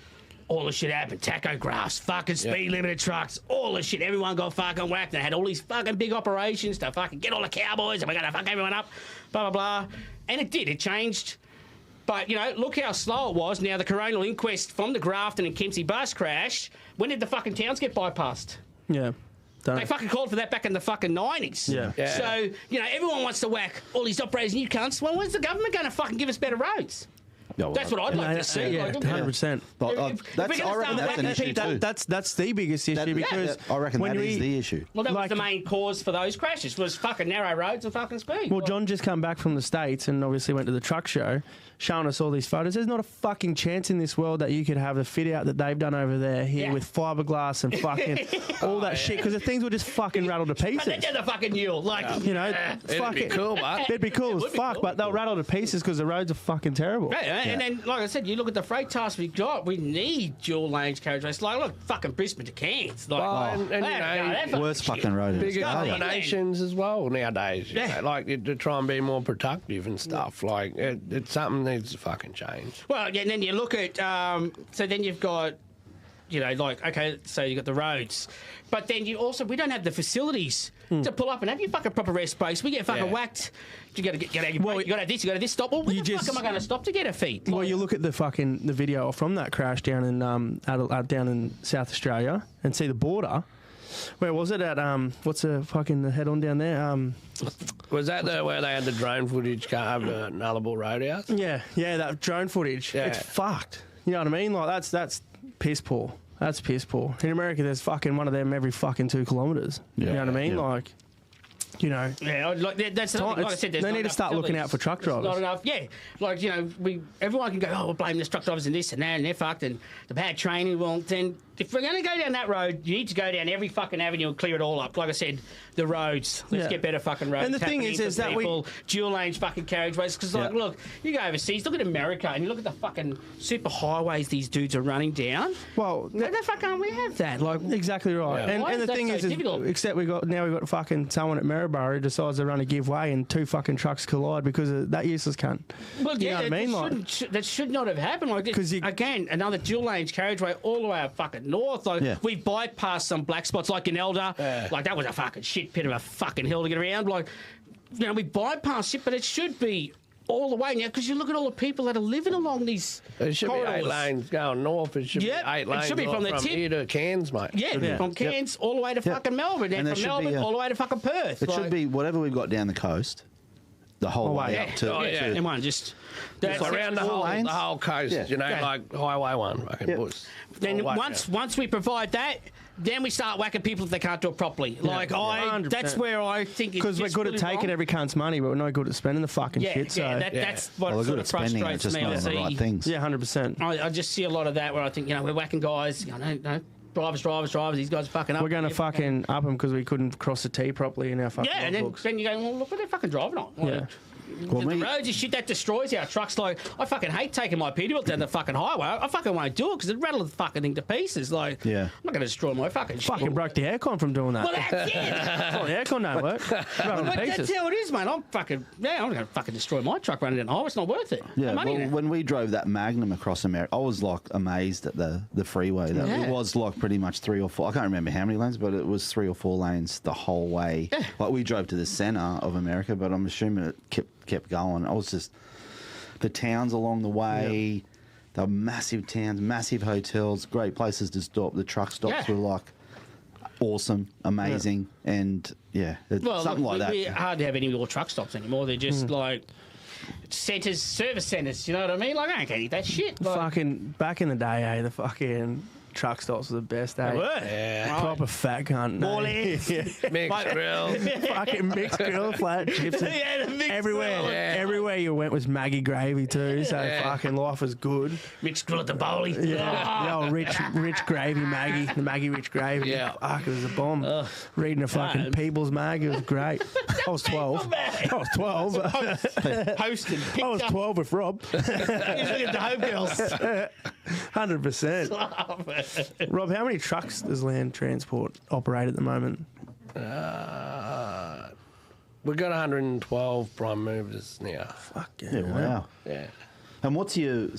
all the shit happened. Tachographs, fucking speed limited trucks, all the shit. Everyone got fucking whacked. They had all these fucking big operations to fucking get all the cowboys, and we're going to fuck everyone up, blah, blah, blah. And it did. It changed. But, look how slow it was. Now, the coronial inquest from the Grafton and Kempsey bus crash, when did the fucking towns get bypassed? Yeah. They fucking called for that back in the fucking 90s. Yeah. So, everyone wants to whack all these operators and you cunts. Well, when's the government going to fucking give us better roads? That's what I'd like to see. Yeah, 100%. That's the biggest issue because I reckon that is the issue. Well, that was the main cause for those crashes, was fucking narrow roads and fucking speed. Well, John just come back from the States and obviously went to the truck show, showing us all these photos. There's not a fucking chance in this world that you could have the fit out that they've done over there here with fiberglass and fucking all that shit, because the things were just fucking rattled to pieces. They're the fucking mule. It'd be cool, but it'd be cool as fuck, but they'll rattle to pieces because the roads are fucking terrible. And then, like I said, you look at the freight task we got, we need dual lanes carriageways. Look, fucking Brisbane to Cairns. Worst fucking road. Bigger combinations as well nowadays. To try and be more productive and stuff. It's something needs to fucking change. Well, and then you look at, so then you've got, okay, so you've got the roads. But then we don't have the facilities to pull up and have your fucking proper rest space. We get fucking whacked. You got to get out your break. You got to have this, you got to have this stop. Well, where the fuck am I going to stop to get a feed? Well, you look at the video from that crash down in down in South Australia and see the border. Where was it at? What's the head on down there? Was that where they had the drone footage of the Nullarbor Roadhouse? Yeah, that drone footage. Yeah. It's fucked. You know what I mean? That's piss poor. That's piss poor. In America, there's fucking one of them every fucking 2 kilometres. Yeah. You know what I mean? you know. Yeah, that's another thing. Like I said, they need to start looking out for truck drivers. Not enough. Yeah, like everyone can go, oh, we'll blame the truck drivers and this and that, and they're fucked, and the bad training. Well, then if we're going to go down that road, you need to go down every fucking avenue and clear it all up. Like I said, the roads. Let's get better fucking roads. And the thing is that dual lanes fucking carriageways. Because look, you go overseas, look at America, and you look at the fucking super highways these dudes are running down. Well, the fuck can't we have that? Like exactly right. Yeah. And the thing is, except we got fucking someone at Maryborough who decides they're going to give way and 2 fucking trucks collide because of that useless cunt. Well, you know what I mean? That should not have happened. Like, again, another dual lanes carriageway all the way up fucking north. Like we bypassed some black spots, like in Elder. Like that was a fucking shit pit of a fucking hill to get around. Like, we bypassed it, but it should be all the way now because you look at all the people that are living along these It should corridors. be 8 lanes going north. It should be 8 lanes. It should be from the tip here to Cairns, mate. Yeah, from Cairns all the way to fucking Melbourne, and from Melbourne all the way to fucking Perth. It should be whatever we've got down the coast, the whole way up to. And one just that's around the whole coast. You know, like Highway 1, fucking bush. Then once we provide that. Then we start whacking people if they can't do it properly. Like, 100%. That's where I think it's because we're good at taking every cunt's money, but we're not good at spending the fucking shit. That's what sort of frustrates me. I see. Right things. Yeah, 100%. I just see a lot of that where I think, we're whacking guys. Drivers. These guys are fucking up. We're going to fucking up them because we couldn't cross the T properly in our fucking and then you go, well, look what they're fucking driving on. Like, the roads is shit that destroys our trucks. Like, I fucking hate taking my Peterbilt down the fucking highway. I fucking won't do it because it rattles the fucking thing to pieces. Like, I'm not going to destroy my fucking shit. Fucking broke the aircon from doing that. Well, that's it. Well, the aircon don't work. But that's how it is, mate. I'm going to fucking destroy my truck running down the highway. It's not worth it. Yeah, when we drove that Magnum across America, I was like amazed at the freeway. It was like pretty much 3 or 4. I can't remember how many lanes, but it was 3 or 4 lanes the whole way. Yeah. Like we drove to the centre of America, but I'm assuming it kept going. I was just the towns along the way. Yep. They were massive towns, massive hotels, great places to stop. The truck stops were like awesome, amazing, and something like that. It's hard to have any more truck stops anymore. They're just like centres, service centres. You know what I mean? Like I can't eat that shit. Like, fucking back in the day, the fucking truck stops were the best, eh? They were. Yeah. Proper fat cunt. More less. Mixed grill. Fucking mixed grill, flat chips. Everywhere. Everywhere you went was Maggie gravy too, so fucking life was good. Mixed grill at the bowling. Yeah. The old rich gravy Maggie. The Maggie rich gravy. Yeah. Fuck, it was a bomb. Reading a fucking People's Mag, it was great. I was 12. I was 12. Hosted. I was 12 with Rob. He was looking at the home girls. 100%. Rob, how many trucks does Land Transport operate at the moment? We've got 112 prime movers now. Fuck Yeah, wow. Yeah. And what's your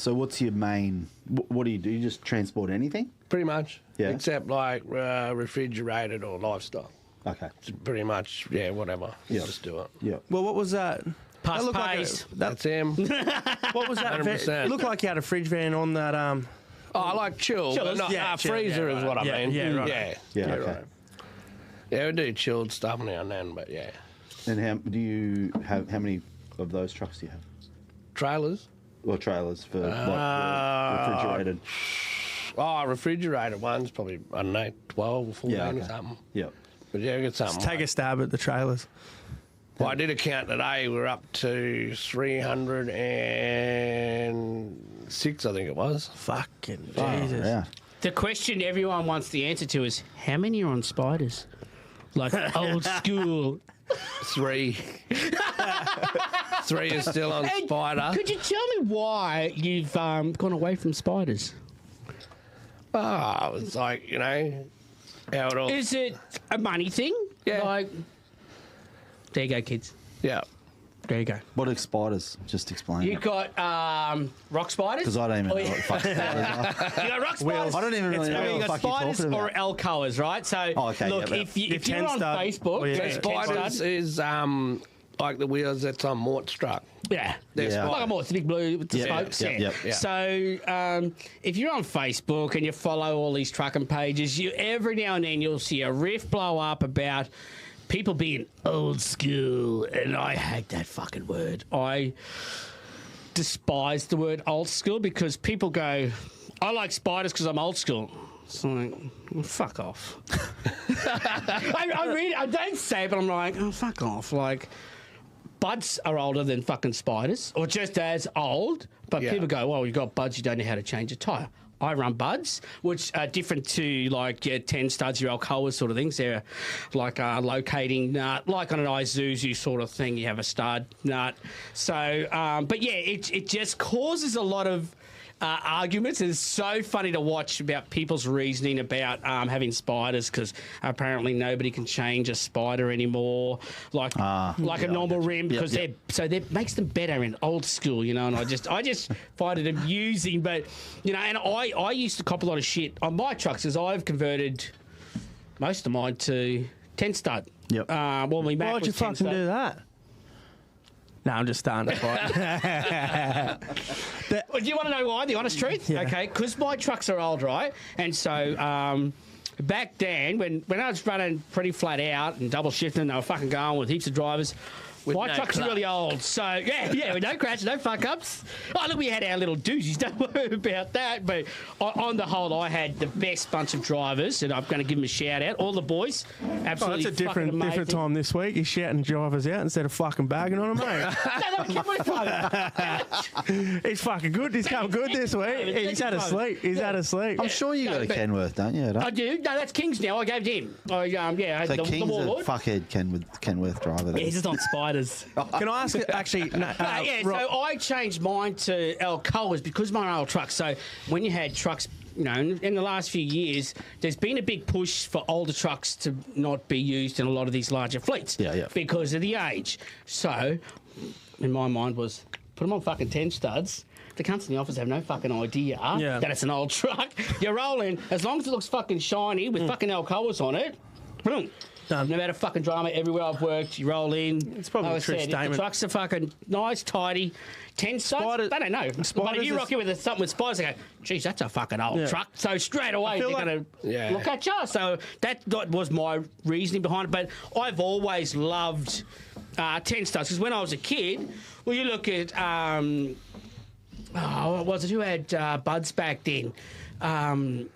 main? What do? You just transport anything? Pretty much. Yeah. Except like refrigerated or livestock. Okay. It's pretty much, whatever. Yeah. Just do it. Yeah. Well, what was that? Pass That looked pays. That's him. What was that? 100%. It looked like you had a fridge van on that. I like chill, but not freezer is what I mean. Yeah, right. Yeah. Okay. Right. Yeah, we do chilled stuff now and then, but yeah. And how many of those trucks do you have? Trailers? Or trailers for refrigerated? Refrigerated ones, probably, I don't know, 12 or 14 or something. Yeah. But yeah, we got something. Take a stab at the trailers. Well, I did a count today. We're up to 306, I think it was. Fucking Oh, Jesus. yeah. The question everyone wants the answer to is, how many are on spiders? Like old school. 3. 3 is still on And Spider. Could you tell me why you've gone away from spiders? It's like, how it all... Is it a money thing? Yeah. Like, there you go, kids. Yeah. There you go. What are spiders? Just explain. You've got rock spiders. Because I don't even know what the fuck spiders are. You got rock spiders. I don't even really know You what the got fuck you're spiders talking or about. alcoas, right? So, okay, look, yeah, if you're Ken on stud. Facebook, Oh, yeah. Spiders is like the wheels that's on Mort's truck. Yeah. Yeah. Like a more, it's a big blue with the Yeah, spokes. yeah. So if you're on Facebook and you follow all these trucking pages, every now and then you'll see a riff blow up about people being old school, and I hate that fucking word. I despise the word old school because people go, I like spiders because I'm old school. It's like, well, fuck off. I don't say it, but I'm like, oh, fuck off. Like, buds are older than fucking spiders, or just as old. But people go, well, you've got buds, you don't know how to change a tyre. I run buds, which are different to like 10 studs, your Alcoas sort of things. They're like locating nut, like on an Isuzu sort of thing. You have a stud nut. So, but yeah, it just causes a lot of arguments. It's so funny to watch about people's reasoning about having spiders, because apparently nobody can change a spider anymore, like a normal rim, because that makes them better in old school, you know. And I just find it amusing, but you know. And I used to cop a lot of shit on my trucks, because I've converted most of mine to 10 stud. Yep. Why'd you fucking do that? No, I'm just starting to fight. Well, do you want to know why? The honest truth? Yeah. Okay, because my trucks are old, right? And so back then, when I was running pretty flat out and double shifting, they were fucking going with heaps of drivers. My trucks are really old, so yeah, with no crash, no fuck ups. Oh, look, we had our little doozies. Don't worry about that. But on the whole, I had the best bunch of drivers, and I'm going to give them a shout out. All the boys, absolutely. That's a different time this week. He's shouting drivers out instead of fucking bagging on them, mate. He's fucking good. He's come good this week. He's had a sleep. He's had a sleep. I'm sure you got a Kenworth, don't you? I do. No, that's King's now. I gave it him. I had So the King's a Warlord. fuckhead Kenworth driver. Then. Yeah, he's just on spiders. Can I ask, actually... No, So I changed mine to Alcoas because my old trucks. So when you had trucks, you know, in the last few years, there's been a big push for older trucks to not be used in a lot of these larger fleets. Yeah. Because of the age. So, in my mind was, put them on fucking 10 studs. The cunts in the office have no fucking idea that it's an old truck. You roll in, as long as it looks fucking shiny with fucking Alcoas on it, boom. Done. No matter fucking drama, everywhere I've worked, you roll in. It's probably like a true I said, statement. If the trucks are fucking nice, tidy, 10 studs, they don't know. But if you rock in with something with spiders, they go, geez, that's a fucking old truck. So straight away, they're going to look at you. So that was my reasoning behind it. But I've always loved 10 studs, because when I was a kid, well, you look at, what was it? Who had buds back then? Ian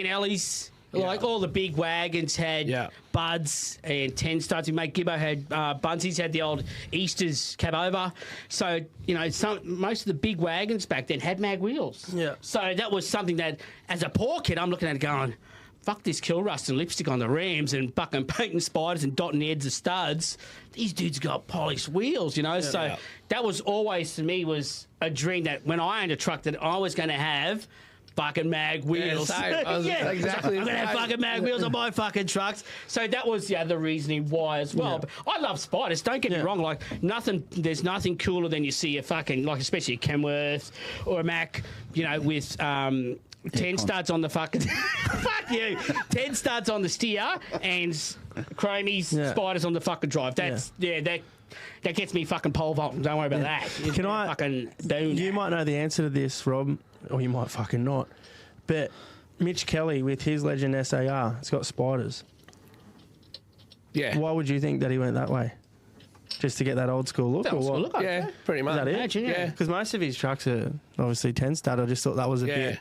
Ellis. Like all the big wagons had buds and 10 studs. Mate Gibbo had Bunsies, had the old Easters cab over. So, you know, most of the big wagons back then had mag wheels. Yeah. So that was something that, as a poor kid, I'm looking at it going, fuck this kill rust and lipstick on the rims and fucking painting spiders and dotting the heads of studs. These dudes got polished wheels, you know. So that was always, to me, was a dream that when I owned a truck that I was going to have fucking mag wheels. Exactly. I'm going to have fucking mag wheels on my fucking trucks. So that was the other reasoning why as well. But I love spiders. Don't get me wrong. Like, there's nothing cooler than you see a fucking, like, especially a Kenworth or a Mac, you know, with 10 studs on the fucking... fuck you. 10 studs on the steer and chromies, spiders on the fucking drive. That's, that gets me fucking pole vaulting. Don't worry about that. Can I... fucking do You might know the answer to this, Rob, or you might fucking not. But Mitch Kelly, with his Legend SAR, has got spiders. Yeah. Why would you think that he went that way? Just to get that old school look, or what? Look, Yeah, pretty much. Is that it? Imagine, yeah. Because most of his trucks are obviously 10 stud. I just thought that was a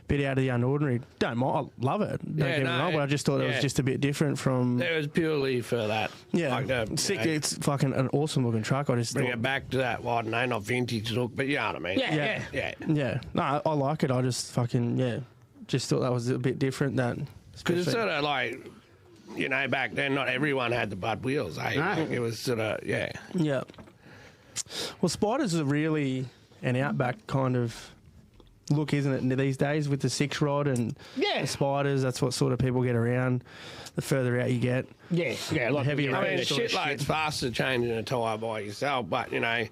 bit out of the ordinary. Don't mind, I love it. Don't get me wrong, but I just thought it was just a bit different from. It was purely for that. Yeah, like sick. It's fucking an awesome looking truck. I just bring thought, it back to that. Well, I don't know, not vintage look, but you know what I mean. Yeah. No, I like it. I just fucking just thought that was a bit different. That Because it's sort of like, you know, back then not everyone had the bud wheels. Eh? No. It was sort of Yeah. Well, spiders are really an outback kind of look, isn't it, these days with the 6 rod and the spiders? That's what sort of people get around. The further out you get, like heavier. I mean, rated sort of shitloads faster changing a tyre by yourself, but you know,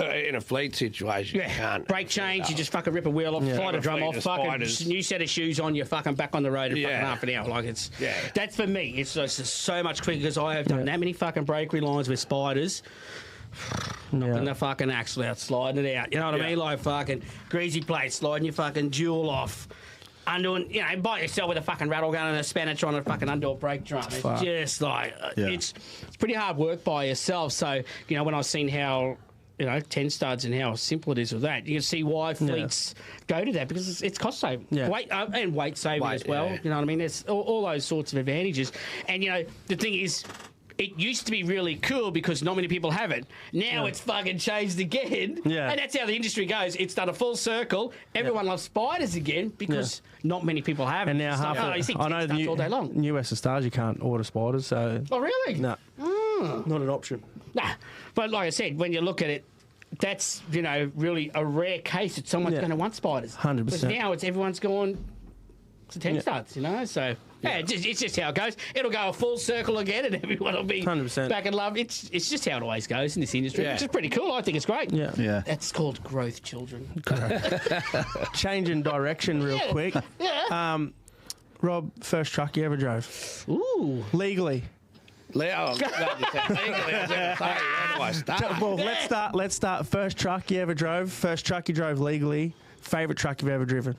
in a fleet situation, you can't. Brake change, you just fucking rip a wheel off, slide a drum off, fucking new set of shoes on, you're fucking back on the road in fucking half an hour. Like it's that's for me. It's just so much quicker because I have done that many fucking brake relines with spiders. Knocking the fucking axle out, sliding it out. You know what I mean? Like fucking greasy plates, sliding your fucking jewel off. Undoing, you know, by yourself with a fucking rattle gun and a spanner trying to fucking undo a brake drum. It's just like, it's pretty hard work by yourself. So, you know, when I've seen how 10 studs and how simple it is with that. You can see why fleets go to that because it's cost saving, weight and weight saving as well. Yeah. You know what I mean? There's all those sorts of advantages. And the thing is, it used to be really cool because not many people have it. Now it's fucking changed again. Yeah. And that's how the industry goes. It's done a full circle. Everyone loves spiders again because not many people have it. And now I know the all day long. New Western Stars, you can't order spiders. So oh, really? No. Not an option. Nah. But like I said, when you look at it, that's, really a rare case that someone's going to want spiders. 100%. Because now everyone's gone to 10 studs, so... Yeah, it's just how it goes. It'll go a full circle again, and everyone will be 100%. back in love. It's just how it always goes in this industry, which is pretty cool. I think it's great. Yeah. That's called growth, children. Changing direction real quick. Yeah. Rob, first truck you ever drove? Ooh. Legally. Leo, legally. Well, let's start. First truck you ever drove. First truck you drove legally. Favorite truck you've ever driven.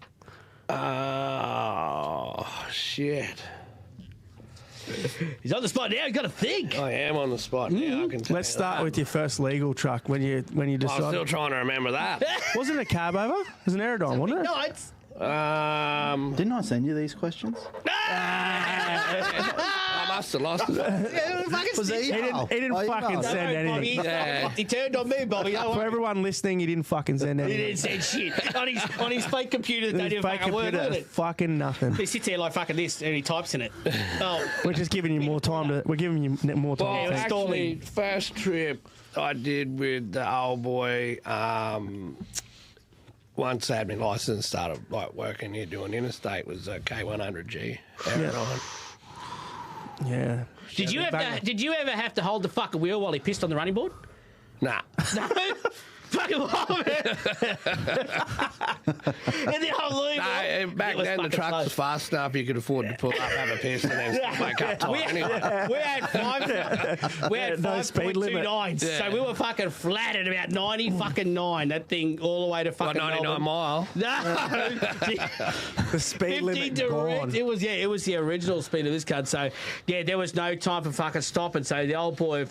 Oh, shit. He's on the spot now. He's got to think. I am on the spot now. I can tell Let's start with your first legal truck when you decided. I'm still trying to remember that. Wasn't it a carb over? It was an Aerodine, wasn't it? No, it's... Didn't I send you these questions? I must have lost it. He didn't fucking send anything. He turned on me, Bobby. For everyone listening, he didn't fucking send anything. He didn't send shit. On his fake computer that don't even fucking word with it. Fucking nothing. He sits there like fucking this and he types in it. Oh. We're just giving you more time to... We're giving you more time. Well, to think. actually, first trip I did with the old boy... once I had my license, started working here doing interstate, was a K100G. Yeah. Did you ever have to hold the fucking wheel while he pissed on the running board? Nah. No. Fucking love it. And the whole loop. No, back then the trucks was fast enough you could afford to pull up, have a piss, and then wake up time. Anyway. We had 5.29, so we were fucking flat at about 90 fucking 9. That thing all the way to fucking 99 mile. No. The speed limit gone. It was the original speed of this car. So there was no time for fucking stopping. So the old boy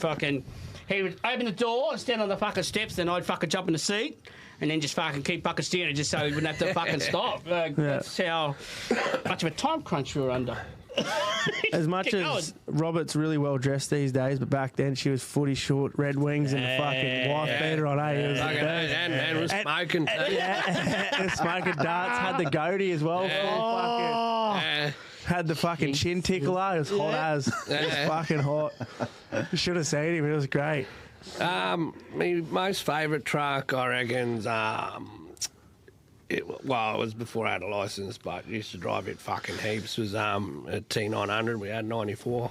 he would open the door, stand on the fucking steps, then I'd fucking jump in the seat, and then just fucking keep fucking steering just so he wouldn't have to fucking stop. That's how much of a time crunch we were under. As much as Robert's really well dressed these days, but back then she was footy short, red wings, and a fucking wife beater on. And was smoking. Smoking darts, had the goatee as well. Had the fucking chin tickler. It was hot as. It was fucking hot. You should have seen him. It was great. My most favourite truck, I reckon, it was before I had a licence, but used to drive it fucking heaps, was a T900. We had 94.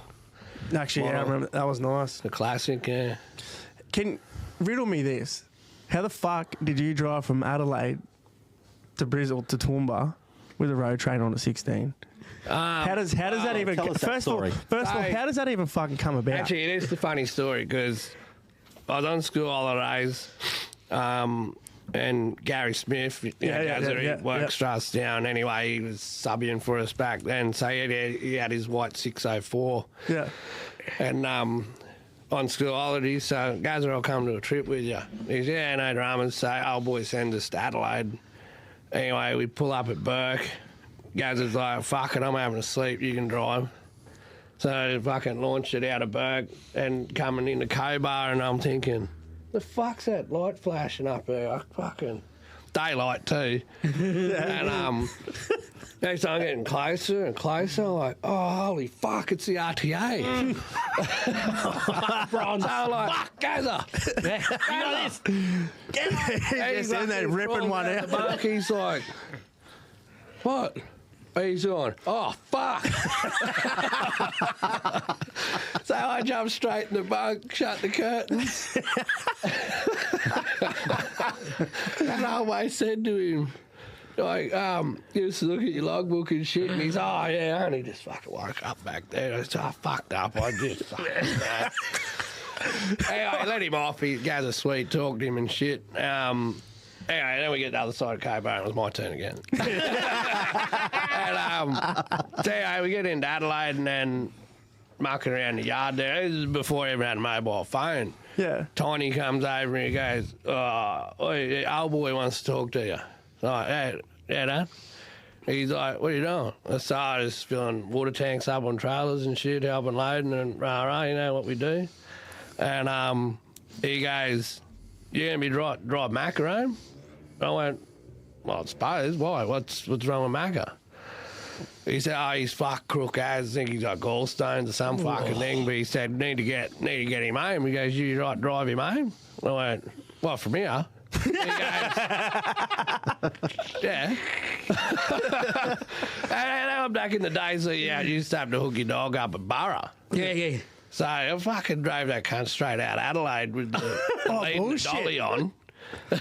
Actually, I remember. That was nice. The classic, yeah. Riddle me this. How the fuck did you drive from Adelaide to Brisbane to Toowoomba with a road train on a 16? How does that even? First of all, how does that even fucking come about? Actually, it is the funny story because I was on school holidays, and Gary Smith, works for us down. Anyway, he was subbing for us back then, so he had his white 604. Yeah, and on school holidays, so guys, I'll come to a trip with you. He said, no dramas. So old boy send us to Adelaide. Anyway, we pull up at Burke. Guys is like, fuck it, I'm having a sleep, you can drive. So I fucking launched it out of Burke and coming into Cobar, and I'm thinking, the fuck's that light flashing up there? Fucking daylight too. And next time I'm getting closer and closer, I'm like, oh, holy fuck, it's the RTA. So I'm like, fuck, Gaza. You got this. He's in there ripping one out. The he's like, what? He's on. Oh, fuck. So I jumped straight in the bunk, shut the curtains. And I always said to him, like, used to look at your logbook and shit, and he's, oh, yeah, I only just fucking woke up back there. I said, I fucked up. I just fucking Anyway, I let him off. He gave a sweet talk to him and shit. Anyway, then we get to the other side of Cobar, and it was my turn again. And so anyway, we get into Adelaide and then mucking around the yard there. This is before I ever had a mobile phone. Yeah. Tiny comes over and he goes, "Oh, old boy wants to talk to you." Like, yeah, Dad. He's like, "What are you doing?" So I was filling water tanks up on trailers and shit, helping loading and rah, you know what we do. And he goes, "You gonna be drive Macca home?" I went, "Well, I suppose. Why? What's wrong with Macca?" He said, "Oh, he's fuck crook as. I think he's got gallstones or some fucking thing." But he said, need to get him home." He goes, "You drive him home?" I went, "Well, from here." He goes, "Yeah." And back in the day, so yeah, you used to have to hook your dog up at Borough. Yeah. So I fucking drove that cunt straight out of Adelaide with the leading the dolly on. And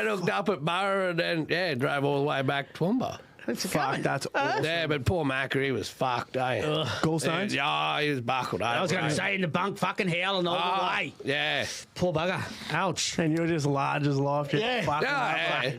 hooked up at Borough and then, drove all the way back to Toowoomba. Fuck, that's awesome. Yeah, but poor Macca, he was fucked, eh? Gallstones? Yeah, he was buckled. I was going to say in the bunk, fucking howling all the way. Yeah. Poor bugger. Ouch. And you're just large as life. Just Yeah. fucking Yeah.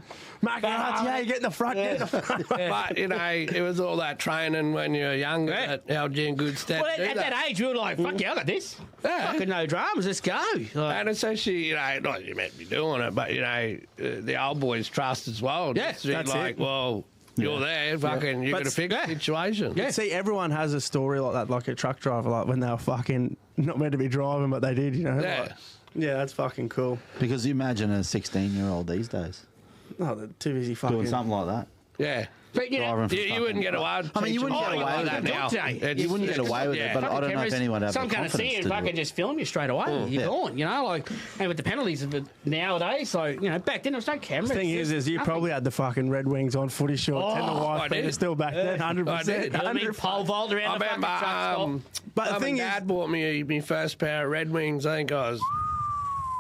Macca, yeah, get in the front, get in the front. But, you know, it was all that training when you were younger that held you in good stead. Well, to do at that age, we were like, fuck yeah, I got this. Yeah. Fucking no dramas, let's go. Like, And especially, you know, not you meant to be doing it, but, you know, the old boys trust as well. Yeah, Just be that's like, it. well, you're there, fucking, you're But going to fix the situation. Yeah. See, everyone has a story like that, like a truck driver, like when they were fucking not meant to be driving, but they did, you know? Yeah. Like, yeah, that's fucking cool. Because you imagine a 16-year-old these days Oh, they're too busy fucking. doing something like that. Yeah. but, you know, Driving for You fucking- wouldn't get away. I mean, you wouldn't get away with that it. now. You wouldn't get away with it, but I don't know if anyone would have some the kind of see confidence and to do fucking it. just film you straight away. You're Yeah. gone, you know, like, and with the penalties of it nowadays, so, you know, back then there was no camera. The thing is you probably had the fucking Red Wings on footy shorts and the Oh, wife, I but did. you're still back then, 100%. did. I mean, pole vault I around the fucking remember, truck stop. But the Mum thing and is- Dad bought me my first pair of Red Wings. I think I was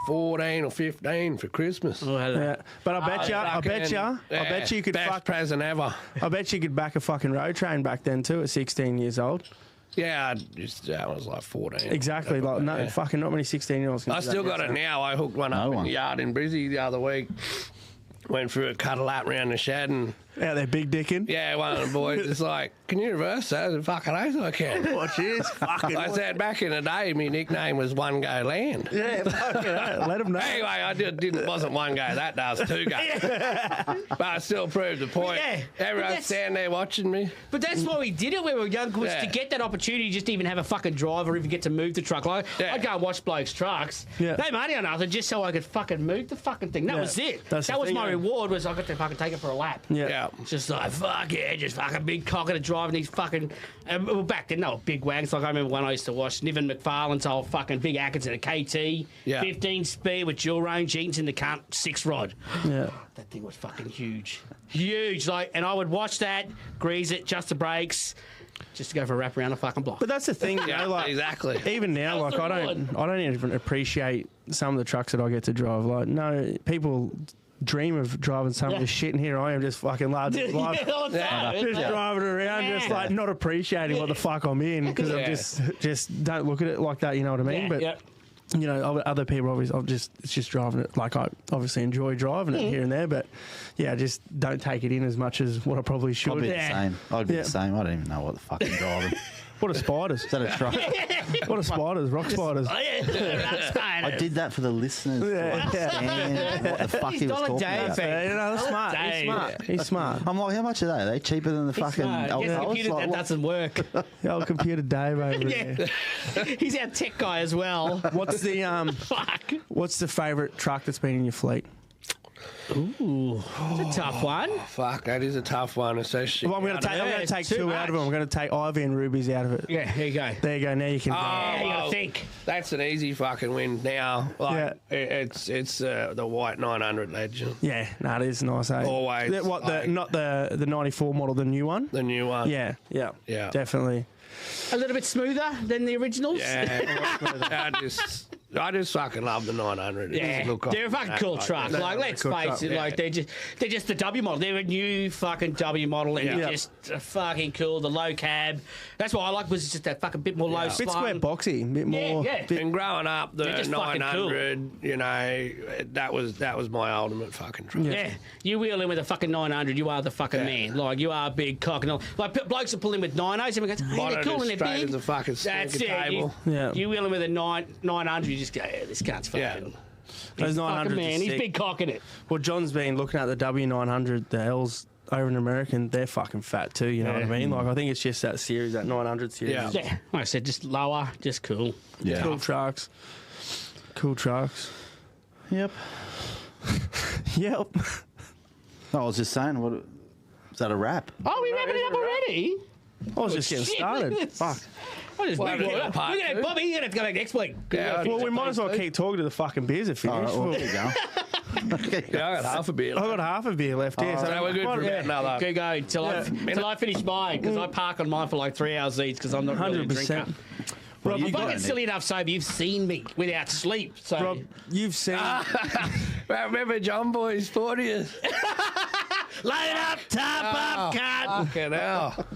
14 or 15 for Christmas. Yeah, but I bet you could best fuck. present ever. I bet you could back a fucking road train back then too at 16 years old. Yeah, I was like 14. Exactly, like no, Yeah. fucking not many 16-year-olds. I still got it now. I hooked one up No in one. the yard in Brizzy the other week. Went through it, cut a lap around the shed, and Out there, big dicking. yeah, one of the boys is like, "Can you reverse that?" I said, "Fucking oath I can." What cheers? Fucking. I said back in the day, my nickname was One Go Land. Yeah, fucking hell, let them know. Anyway, I wasn't one go. That does two go. But I still proved the point. Yeah, Everyone's but standing there watching me. But that's why we did it when we were young, was Yeah. to get that opportunity just to even have a fucking drive or even get to move the truck. Like, Yeah. I'd go and watch blokes' trucks. Yeah. No money or nothing, just so I could fucking move the fucking thing. That Yeah. was it. That's the That was thing, my yeah. reward, was I got to fucking take it for a lap. Yeah. Yeah. Just like, fuck yeah, just fucking big cocker to driving these fucking... well, back then, they were big wagons. Like, I remember one I used to watch, Niven McFarlane's old fucking big Atkinson, a KT, Yeah. 15 speed with dual range, Eaton's in the cunt, 6 rod. Yeah. That thing was fucking huge. Huge. Like, and I would watch that, grease it, just the brakes, just to go for a wrap around the fucking block. But that's the thing, you Yeah, know, like exactly. even now, like How's I the don't even appreciate some of the trucks that I get to drive. Like, no, people dream of driving some of Yeah. this shit, and here I am just fucking large as life. all the time. Just driving around, just Yeah. like not appreciating what the fuck I'm in because I'm Yeah. just don't look at it like that. You know what I mean? Yeah, But yeah. you know, other people obviously, it's just driving it. Like I obviously enjoy driving it here and there, but yeah, I just don't take it in as much as what I probably should. I'd be Yeah. the same. I'd be Yeah. the same. I don't even know what the fuck I'm driving. What are spiders? Is that a truck? What are spiders? Rock spiders. Oh, yeah. I did that for the listeners to Yeah. understand what the fuck he was Dollar talking Dave, about. eh? Yeah, you know, that's smart. He's Dave. smart. He's smart. I'm like, how much are they? Are they cheaper than the fucking Yes, alcohol? computer, Like, that what- doesn't work. The old computer Dave over Yeah. there. He's our tech guy as well. What's the Fuck. what's the favourite truck that's been in your fleet? Ooh, it's a tough one. Fuck, that is a tough one, especially. Well, I'm going to take too two out of them. I'm going to take Ivy and Ruby's out of it. Yeah, here you go. There you go. Now you can. Yeah, you well, gotta think. That's an easy fucking win now. Like, it's the white 900 Legend, Yeah, no, it is nice. Eh? Always, What like- not the 94 model, the new one. the new one. Yeah, Yeah. definitely. A little bit smoother than the originals. Yeah. I just I just fucking love the 900. It Yeah, doesn't look they're a fucking cool truck. Like, let's cool face truck, it, yeah. like they're just the W model. They're a new fucking W model, and they're just fucking cool. The low cab. That's what I like. Was just that fucking bit more low. Bit square boxy, bit more. yeah. Bit, And growing up, the They're just fucking 900, you know, that was my ultimate fucking truck. Yeah, you wheel in with a fucking 900, you are the fucking man. Like, you are a big cock and all. Like, blokes will pull in with 90s and we go, hey, they're Bonnet cool is and they're straight big. as a fucking That's sneaker it. table. You wheel in with a 900, you just go, yeah, this cunt's fucking. Yeah. Those He's fucking 900s man. are He's sick. big cocking it. Well, John's been looking at the W900, the L's over in America, and they're fucking fat too, you know what I mean? Like, I think it's just that series, that 900 series. Yeah. Yeah, like I said, just lower, just cool. Yeah. Cool trucks. Cool trucks. Yep. Yep. I was just saying, what is that a wrap? Oh, we wrapping it up already? I was just getting Shit, started. look at this. Fuck. I just Well, moved it yeah, up. part Look at two. it, Bobby. You're going to have to go back next week. Yeah, Well, we might as well keep talking to the fucking beers are finished. All right, well, there you go. Yeah, I got half a beer. I've got half a beer left here. So we're good for about another. Go till I finish mine, because I park on mine for like 3 hours each because I'm not really a 100%. drinker. Well, I'm you got fucking it, silly enough sober. You've seen me without sleep. So Rob, you've seen. Well, remember John Boy's 40th? load up, top up, cunt. Fucking hell.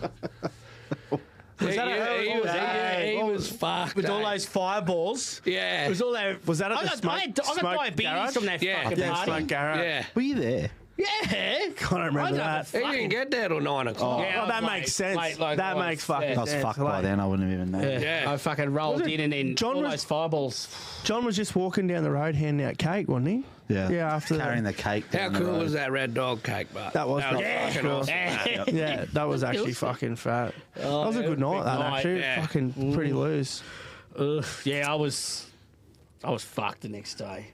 Was he was fucked. With all eh? those fireballs. Yeah. It was all that. Was that at I the got, smoke- I got smoke diabetes garage? from that Yeah. fucking Yeah, party. Smoke Garage. Yeah. Were you there? Yeah. I don't remember that. He didn't get there till 9 o'clock. Yeah, Oh, that late, makes sense. late, like, that like, makes fucking yeah. I was sense. fucked by Like, then. I wouldn't have even known. Yeah. I fucking rolled Was it- in and then John all was- those fireballs. John was just walking down the road handing out cake, wasn't he? Yeah. Yeah, after carrying that. the cake. How down the cool road. was that red dog cake, but That was pretty fucking cool. awesome. Yeah. Yeah, that was actually fucking fat. That was a yeah, good night, big that night, actually. yeah. Fucking pretty loose. Yeah, I was fucked the next day.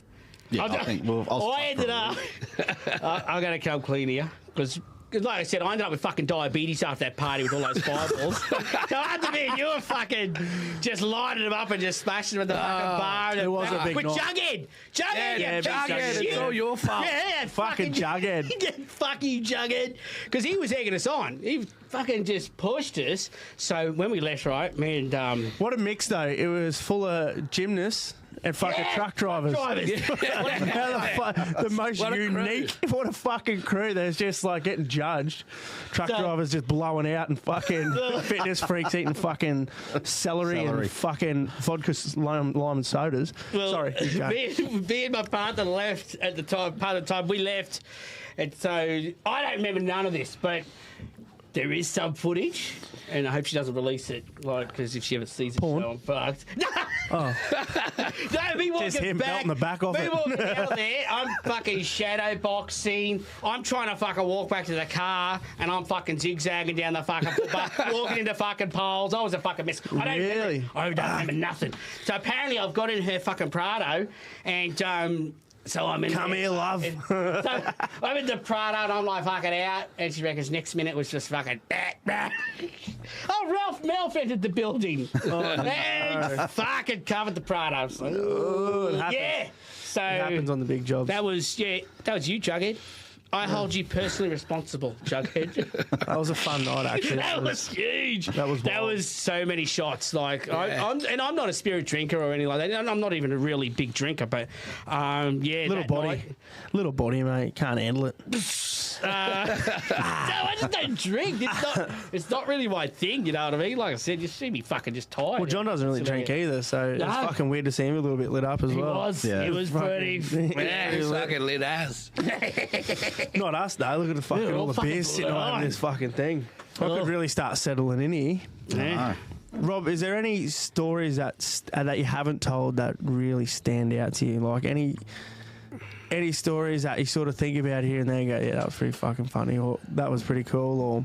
Yeah, I think. Well, I was I ended fucked for a up. I'm going to come clean here because, like I said, I ended up with fucking diabetes after that party with all those fireballs. So after me, you were fucking just lighting them up and just smashing them at the fucking bar. it was a big with night. Jughead. Jughead, Yeah, you Jughead, piece of it's shit. all your fault. Yeah, Fucking Jughead. Yeah, fuck you, Jughead. Because he was egging us on. He fucking just pushed us. So when we left, right, me and What a mix, though. It was full of gymnasts and fucking truck drivers. How the most What a crew. unique, what a fucking crew. There's just like getting judged. Truck So- drivers just blowing out and fucking fitness freaks eating fucking celery. Celery. And fucking vodka, lime and sodas. Well, Sorry. me and my partner left at the time. Part of the time we left, and so I don't remember none of this, but there is some footage, and I hope she doesn't release it, like, because if she ever sees it, Porn? so I'm fucked. No, Oh, no, me walking Just him back, belting the back off me it. walking out there, I'm fucking shadow boxing. I'm trying to fucking walk back to the car, and I'm fucking zigzagging down the fucking footpath, walking into fucking poles. I was a fucking mess. I don't Really? remember nothing. So apparently I've got in her fucking Prado, and so I'm in. come here, love. So I'm in the Prado and I'm like fucking out, and she reckons next minute was just fucking. Oh, Ralph Melf entered the building. And fucking covered the Prado. I was like, it happens. yeah. So It happens on the big jobs. that was you, Jughead. I hold you personally responsible, Jughead. That was a fun night, actually. That was huge. That was that wild. was so many shots. Like I'm not a spirit drinker or anything like that. And I'm not even a really big drinker, but yeah, Little that body. night- Little body, mate. Can't handle it. No, I just don't drink. It's not really my thing. You know what I mean? Like I said, you see me fucking just tired. Well, John doesn't really drink either, so it's No. fucking weird to see him a little bit lit up as He well. was. Yeah. It was pretty. Yeah, he's fucking lit ass. Not us though. Look at the fucking Yeah, all all the fucking beers sitting lit over on. this fucking thing. I Oh. could really start settling in here. Yeah. Rob, is there any stories that you haven't told that really stand out to you? Like any stories that you sort of think about here and there and go, yeah, that was pretty fucking funny, or that was pretty cool, or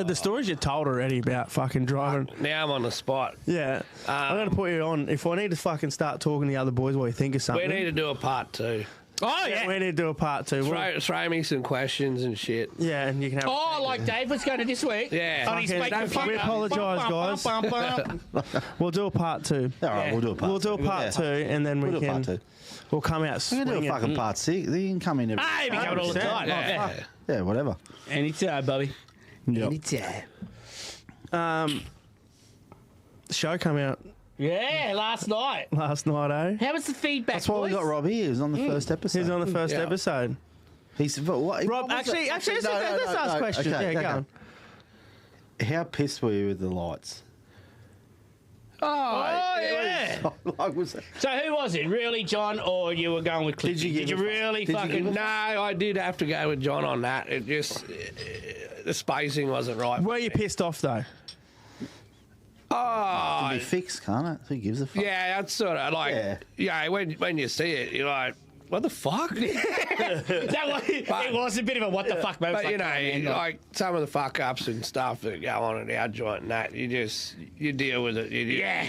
the stories you told already about fucking driving. Now I'm on the spot. Yeah, I'm gonna put you on. If I need to fucking start talking to the other boys while you think of We something, need to do a part 2. Oh yeah. we need to do a part 2. Throw me some questions and shit. Yeah, and you can have. Oh, like Dave was going to this week. Yeah. On his Fucking- fake don't computer. we apologise, guys. Guys. We'll do a part 2. All right, Yeah. we'll do a part. We'll do a part 2, and then We'll we do a can. part 2. We'll come out We can swinging. do a fucking part 6. You can come in every. Hey, we come all the 100%. time. Yeah. Yeah, whatever. Anytime, Bobby. Yep. Anytime. The show come out Yeah, last night. last night, eh? How was the feedback? That's why we got Rob here. He was on the first episode. He's on the first Yeah. episode. He's what? Rob, what was actually, it? let's No, ask no, questions. okay, Yeah, okay. go on. How pissed were you with the lights? Oh, yeah. Like, was it? So who was it? Really, John, or you were going with Cliffy? Did you give Did you a fuck? really Did you fucking... give a No, I did have to go with John on that. It just the spacing wasn't right. Were you pissed off though? Can Oh, be fixed, can't it? Who gives a fuck? yeah, that's sort of like Yeah. yeah. When you see it, you're like, what the fuck? It was a bit of a what the fuck moment. But you know, man, like some of the fuck ups and stuff that go on at our joint and that, you deal with it.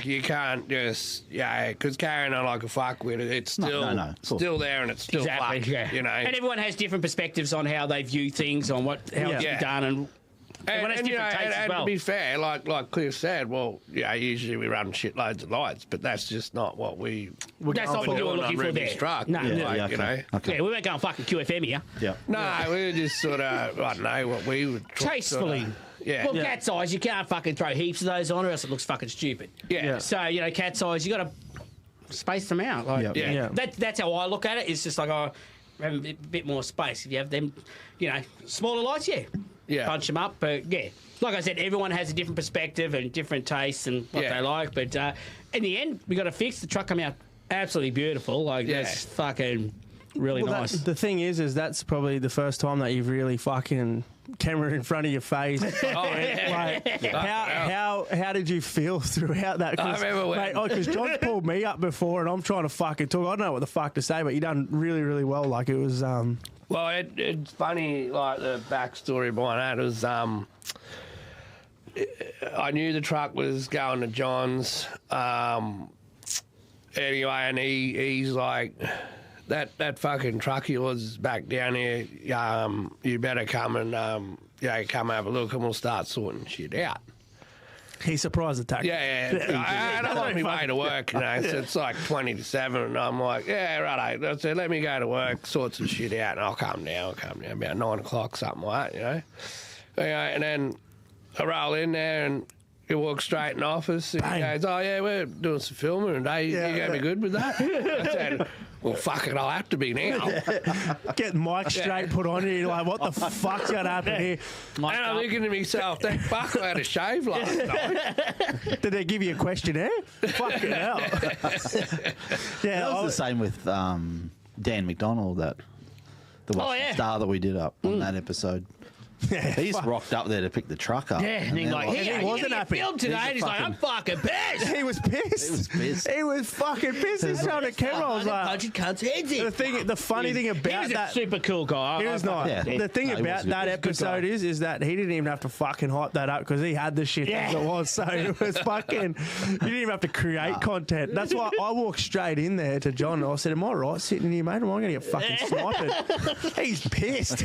You can't just because carrying on like a fuck with it, it's still no, of course. still there and it's still Exactly, fuck. yeah. You know, And everyone has different perspectives on how they view things, on how it's Yeah. done, and everyone has you know, different takes as and well. to be fair, like Cliff said, well, yeah, usually we run shitloads of lights, but that's just not what we. That's not what you were looking for there. Truck. No, Yeah, no. yeah, you okay. know. Okay. Yeah, we weren't going fucking QFM here. Yeah. No, we were just sort of, I don't know, what we would. Tastefully. Yeah. Well, cat's eyes, you can't fucking throw heaps of those on, or else it looks fucking stupid. Yeah. So, you know, cat's eyes, you got to space them out. Like, Yeah. Yeah. That's how I look at it. It's just like, have a bit more space. If you have them, you know, smaller lights, Yeah. bunch them up. But yeah, like I said, everyone has a different perspective and different tastes and what Yeah. they like. But in the end, we got to fix. The truck come out absolutely beautiful. Like Yeah. that's fucking really Well, nice. the thing is that's probably the first time that you've really fucking camera in front of your face. Oh, yeah. Like, how did you feel throughout that? I remember when- Because John's pulled me up before, and I'm trying to fucking talk. I don't know what the fuck to say, but you done really, really well. Like it was. Well, it's funny, like the backstory behind that was I knew the truck was going to John's. Anyway, and he's like, that fucking truck of yours is back down here. You better come and come have a look, and we'll start sorting shit out. He surprise attacked. Yeah. I don't want me way to work, you know. So it's like 20 to 7, and I'm like, yeah, right. I said, let me go to work, sort some shit out, and I'll come down about 9 o'clock, something like that, you know. Anyway, and then I roll in there, and he walks straight in the office, and he Bang. goes, oh, yeah, we're doing some filming today. You going to be good with that? I said, well, fuck it, I'll have to be now. Get Mike straight put on you. Like, what the fuck's gonna happen here? And I'm thinking to myself, that fuck, I had a shave last night. Did they give you a questionnaire? Fucking hell. Yeah, That was the same with Dan McDonald, the Western Star that we did up on that episode. He's rocked up there to pick the truck up. Yeah, and he's they're like, he wasn't happy. Filmed today, He's a and he's like, I'm fucking pissed. He was pissed. He was pissed. He was fucking pissed. He's showing the camera. I was like, punching cunts' heads in. the funny thing He about was a that. super cool guy. He was not. Yeah. The thing No, he about wasn't. that He was a good episode guy. is that he didn't even have to fucking hype that up because he had the shit as it was. So it was fucking. You didn't even have to create content. That's why I walked straight in there to John and I said, "Am I right sitting here, mate? Am I going to get fucking sniped?" He's pissed.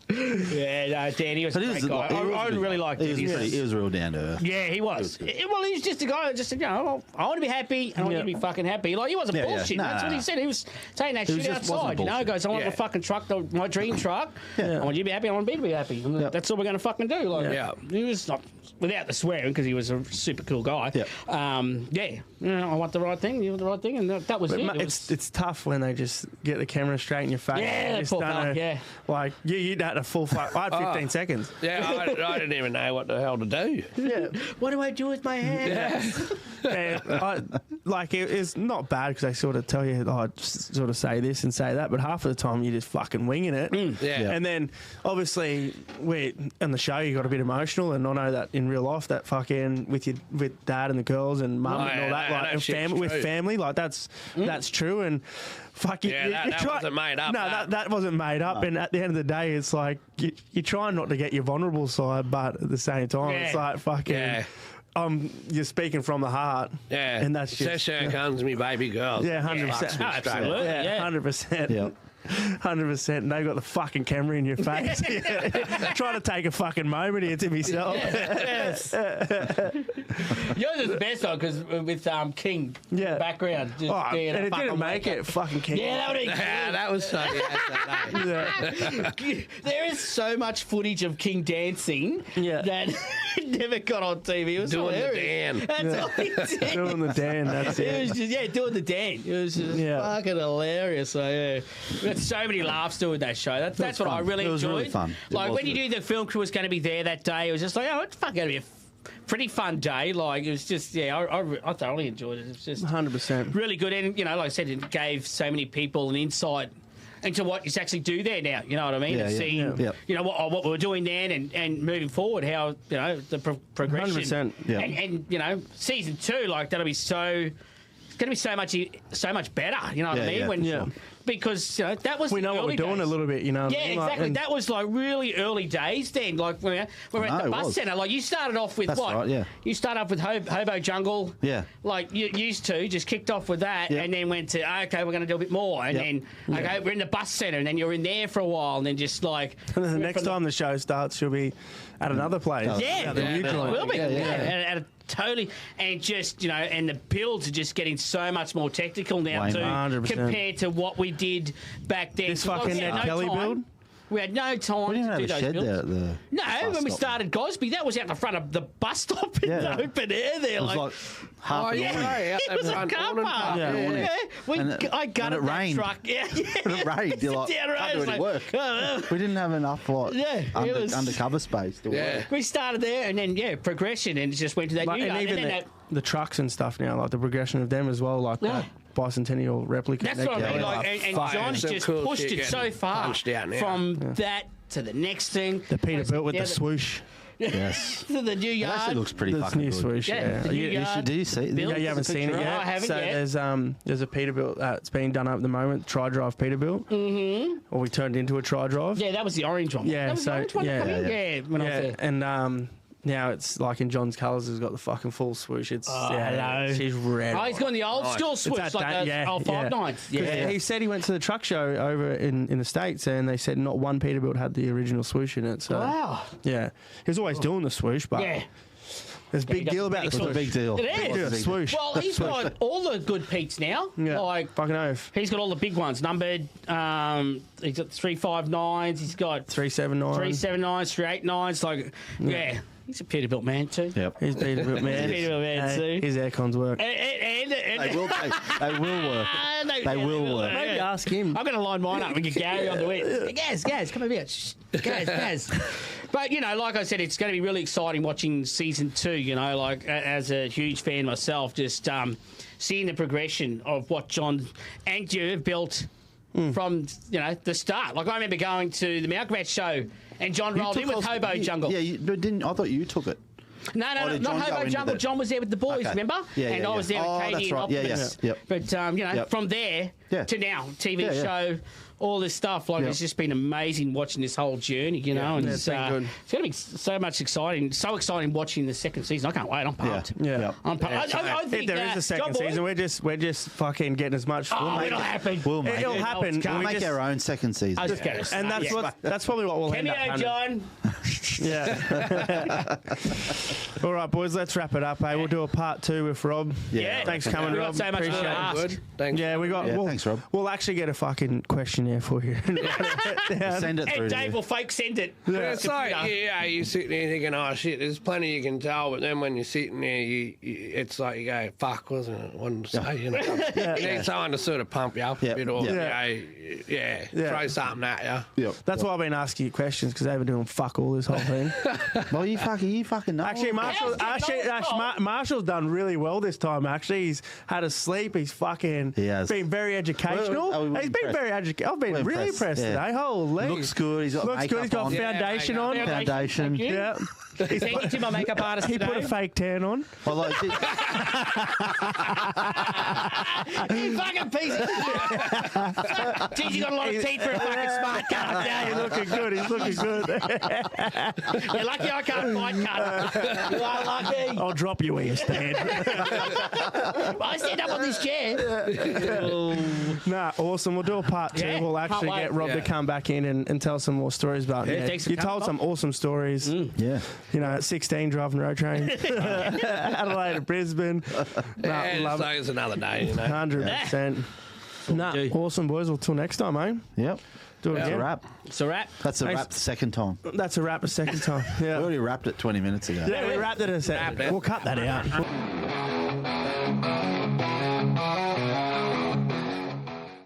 Yeah, no, Dan, he was a But he great was, guy. I really liked he him. he was real down to earth. Yeah, he was. Well, he was just a guy that just said, you know, I want to be happy and I want you to be fucking happy. Like, he wasn't Yeah, yeah. bullshit. No, That's no, what he no. said. He was saying that He shit just wasn't outside, you know? He bullshit. goes, I want Yeah. the fucking truck, my dream truck. Yeah. I want you to be happy. I want me to be happy. And Yeah. that's all we're going to fucking do. Like, Yeah. He was not, without the swearing, because he was a super cool guy. Yeah. You know, I want the right thing, you want the right thing. And that was But it. mate, It was- it's tough when they just get the camera straight in your face. Yeah, You just poor don't fella, know- yeah. Like you had a full fuck. I had 15 seconds. Yeah, I didn't even know what the hell to do. Yeah. what do I do with my hands? And it's not bad because they sort of tell you, just sort of say this and say that, but half of the time you're just fucking winging it. Yeah. And then obviously on the show you got a bit emotional, and I know that in real life that fucking with dad and the girls and mum Oh, and all yeah, that, no, like that and shit's with true. family, like that's true. And fuck Yeah, that wasn't made up, No, that. that wasn't made up. And at the end of the day, it's like you're trying not to get your vulnerable side, but at the same time, it's Yeah. like fucking. Yeah. You're speaking from the heart. Yeah. And that's just. Session comes me baby girl. Yeah, 100%. Fucks me straight Absolutely. up. Yeah, Yeah. 100%. Yeah. 100%. And they got the fucking camera in your face. Trying to take a fucking moment here to myself. Yes. Yours is the best though, because with King Yeah. background. Just And it didn't make it. Fucking King. Yeah, that would be Yeah, that was so. Yeah. There is so much footage of King dancing that never got on TV. It was Doing the hilarious. Dan. That's all he did. Doing the Dan, that's It it. was just, doing the Dan. It was just fucking hilarious. So, yeah. We had so many laughs doing that show. That's what I really It was enjoyed. really fun. It Like, was when you good. knew the film crew was going to be there that day, it was just like, oh, it's fucking going to be a pretty fun day. Like, it was just, I thoroughly enjoyed it. It was just 100%. really good. And, like I said, it gave so many people an insight into what you actually do there now. You know what I mean? Yeah, And yeah. seeing, Yeah. what we were doing then and moving forward, how, the progression. 100%. Yeah. And season 2, like, that'll be so... It's going to be so much better, you know what I Yeah, mean? yeah. Because that was We the know what early we're doing days. a little bit, you know. What I Yeah, mean? Like, exactly. and- That was like really early days then. Like when we were at No, the it bus was. centre. Like you started off with That's what? right, yeah. You started off with Hobo Jungle. Yeah. Like you used to, just kicked off with that Yeah. and then went to, okay, we're going to do a bit more. And Yep. then, okay, we're in the bus centre and then you're in there for a while and then just like... And then the went next from time the show starts, she'll be at another place. yeah, At the new it joint. will be. Yeah, yeah. At a totally, and just and the builds are just getting so much more technical now Way too, more. 100%. compared to what we did back then. This 'Cause fucking we had Ned Kelly time. build? We had no time We didn't to have do a those shed builds. there at the. No, bus when we stop. started Gosby, that was out the front of the bus stop in Yeah. the open air there. It was like half an awning. It was a car park. Yeah, awning. I gutted and it that rained. truck. Yeah, When it rained, you're like, Down the road, can't do it's any like, work. oh, We didn't have enough it was- undercover space to Yeah. work. we started there and then progression and it just went to that Like, new and yard. even And then the trucks and stuff now, like the progression of them as well, like that bicentennial replica. That's what I mean. Yeah. Like, and Fuck, John's some just cool pushed shit it so getting far punched out now. from that to the next thing. The Peterbilt with Yeah, the swoosh. Yes. to the new It actually yard. looks pretty The fucking new good. swoosh, Yeah, yeah. the new You- yard. Did you see? Built. Yeah, you haven't seen it No, yet. I haven't so yet. there's a Peterbilt that's being done up at the moment, tri-drive Peterbilt. Mm-hmm. Or we turned into a tri-drive. Yeah, that was the orange one. Yeah, that was so- the orange one. yeah, coming? yeah. Yeah, when I was Yeah, there. and now it's like in John's colours, it's got the fucking full swoosh. It's hello. she's red. Oh, he's gone the old school It's switch, that like day- the yeah, old yeah. 5.9s. 'Cause Yeah. He said he went to the truck show over in the States and they said not one Peterbilt had the original swoosh in it. So Wow. yeah, he was always doing the swoosh, but Yeah. there's a big he deal does about the It's a swoosh. big deal. It is. What's the Yeah, big swoosh. Well, he's got all the good Pete's now. Yeah, Like, fucking oath. he's got all the big ones numbered. He's got 359s. He's got 379. 379s, 389s. Like, yeah. He's a Peterbilt man too. Yep. He's Peterbilt man. He's a Peterbilt man too. His aircons work. And They will work. They will work. Maybe ask him. I'm going to line mine up and get Gary on the way. Gaz, come over here. Shh. Gaz. But, like I said, it's going to be really exciting watching season 2, like as a huge fan myself, just seeing the progression of what John and you have built from, the start. Like, I remember going to the Malcolm show and John rolled in with Hobo Jungle. Yeah, but didn't I thought you took it? No, Oh, did not John go Hobo into Jungle. the- John was there with the boys, Okay. remember? Yeah, and yeah, I was yeah. there Oh, with Katie that's and right. Yeah, Optimus. yeah. Yep. But, Yep. from there Yeah. to now, TV Yeah, yeah. show, all this stuff. Like, Yep. it's just been amazing watching this whole journey, and Yeah, it's been good. it's going to be so much exciting. So exciting watching the second season. I can't wait. I'm pumped. Yeah. Yep. I'm pumped. I If think there is a second John Boy- season, we're just fucking getting as much. Oh, it'll happen. We'll make It'll it. happen. We'll We make just- our own second season. I was just going And that's yeah. that's probably what we'll end up. Cameo, having. John. Yeah. All right, boys, let's wrap it up. Hey, we'll do a part 2 with Rob. Yeah. Thanks for coming, We've got Rob. so much Appreciate to it. ask. Good. Thanks. Yeah, we got. Yeah, we'll, thanks, Rob. We'll actually get a fucking questionnaire for you. Send it through And to Dave you. will fake send it. It's like, you're sitting there thinking, oh shit, there's plenty you can tell, but then when you're sitting there, it's like you go, fuck, wasn't it? What to say, You need someone to sort of pump you up Yeah, a bit, or yeah. yeah, throw something at you. Yep. That's why I've been asking you questions because they've been doing fuck all this whole thing. Well, you fucking know. Actually, Marshall's done really well this time. Actually, he's had a sleep. He's fucking He has. been very educational. We're He's been impressed. very educational. I've been We're really impressed, impressed yeah. today. Holy, Looks good. He's got Looks makeup good. He's got on. foundation on. Yeah, Foundation. Thank you. Yeah, Thank you to my makeup artist he today. put a fake tan on. Well, like, You fucking piece of shit. Geez, you got a lot of teeth for a fucking smart guy. Yeah, he's looking good. He's looking good. You're lucky I can't fight cut. You are lucky. I'll drop you where you stand. I stand up on this chair. Nah, awesome. We'll do a part 2. Yeah, We'll can't actually wait. get Rob to come back in and tell some more stories about Yeah, thanks for you coming, told Bob. some awesome stories. Yeah. You know, at 16 driving road trains. Adelaide to Brisbane. Nah, Yeah, love so it. it's another day, you know. 100%. Nah, do. awesome, boys. Well, till next time, eh? Yep. Do it That's again. a wrap. It's a wrap. That's a Thanks. wrap the second time. That's a wrap a second time. We Yeah. already wrapped it 20 minutes ago. Yeah, we wrapped it a second. Wrapped it. We'll cut that out.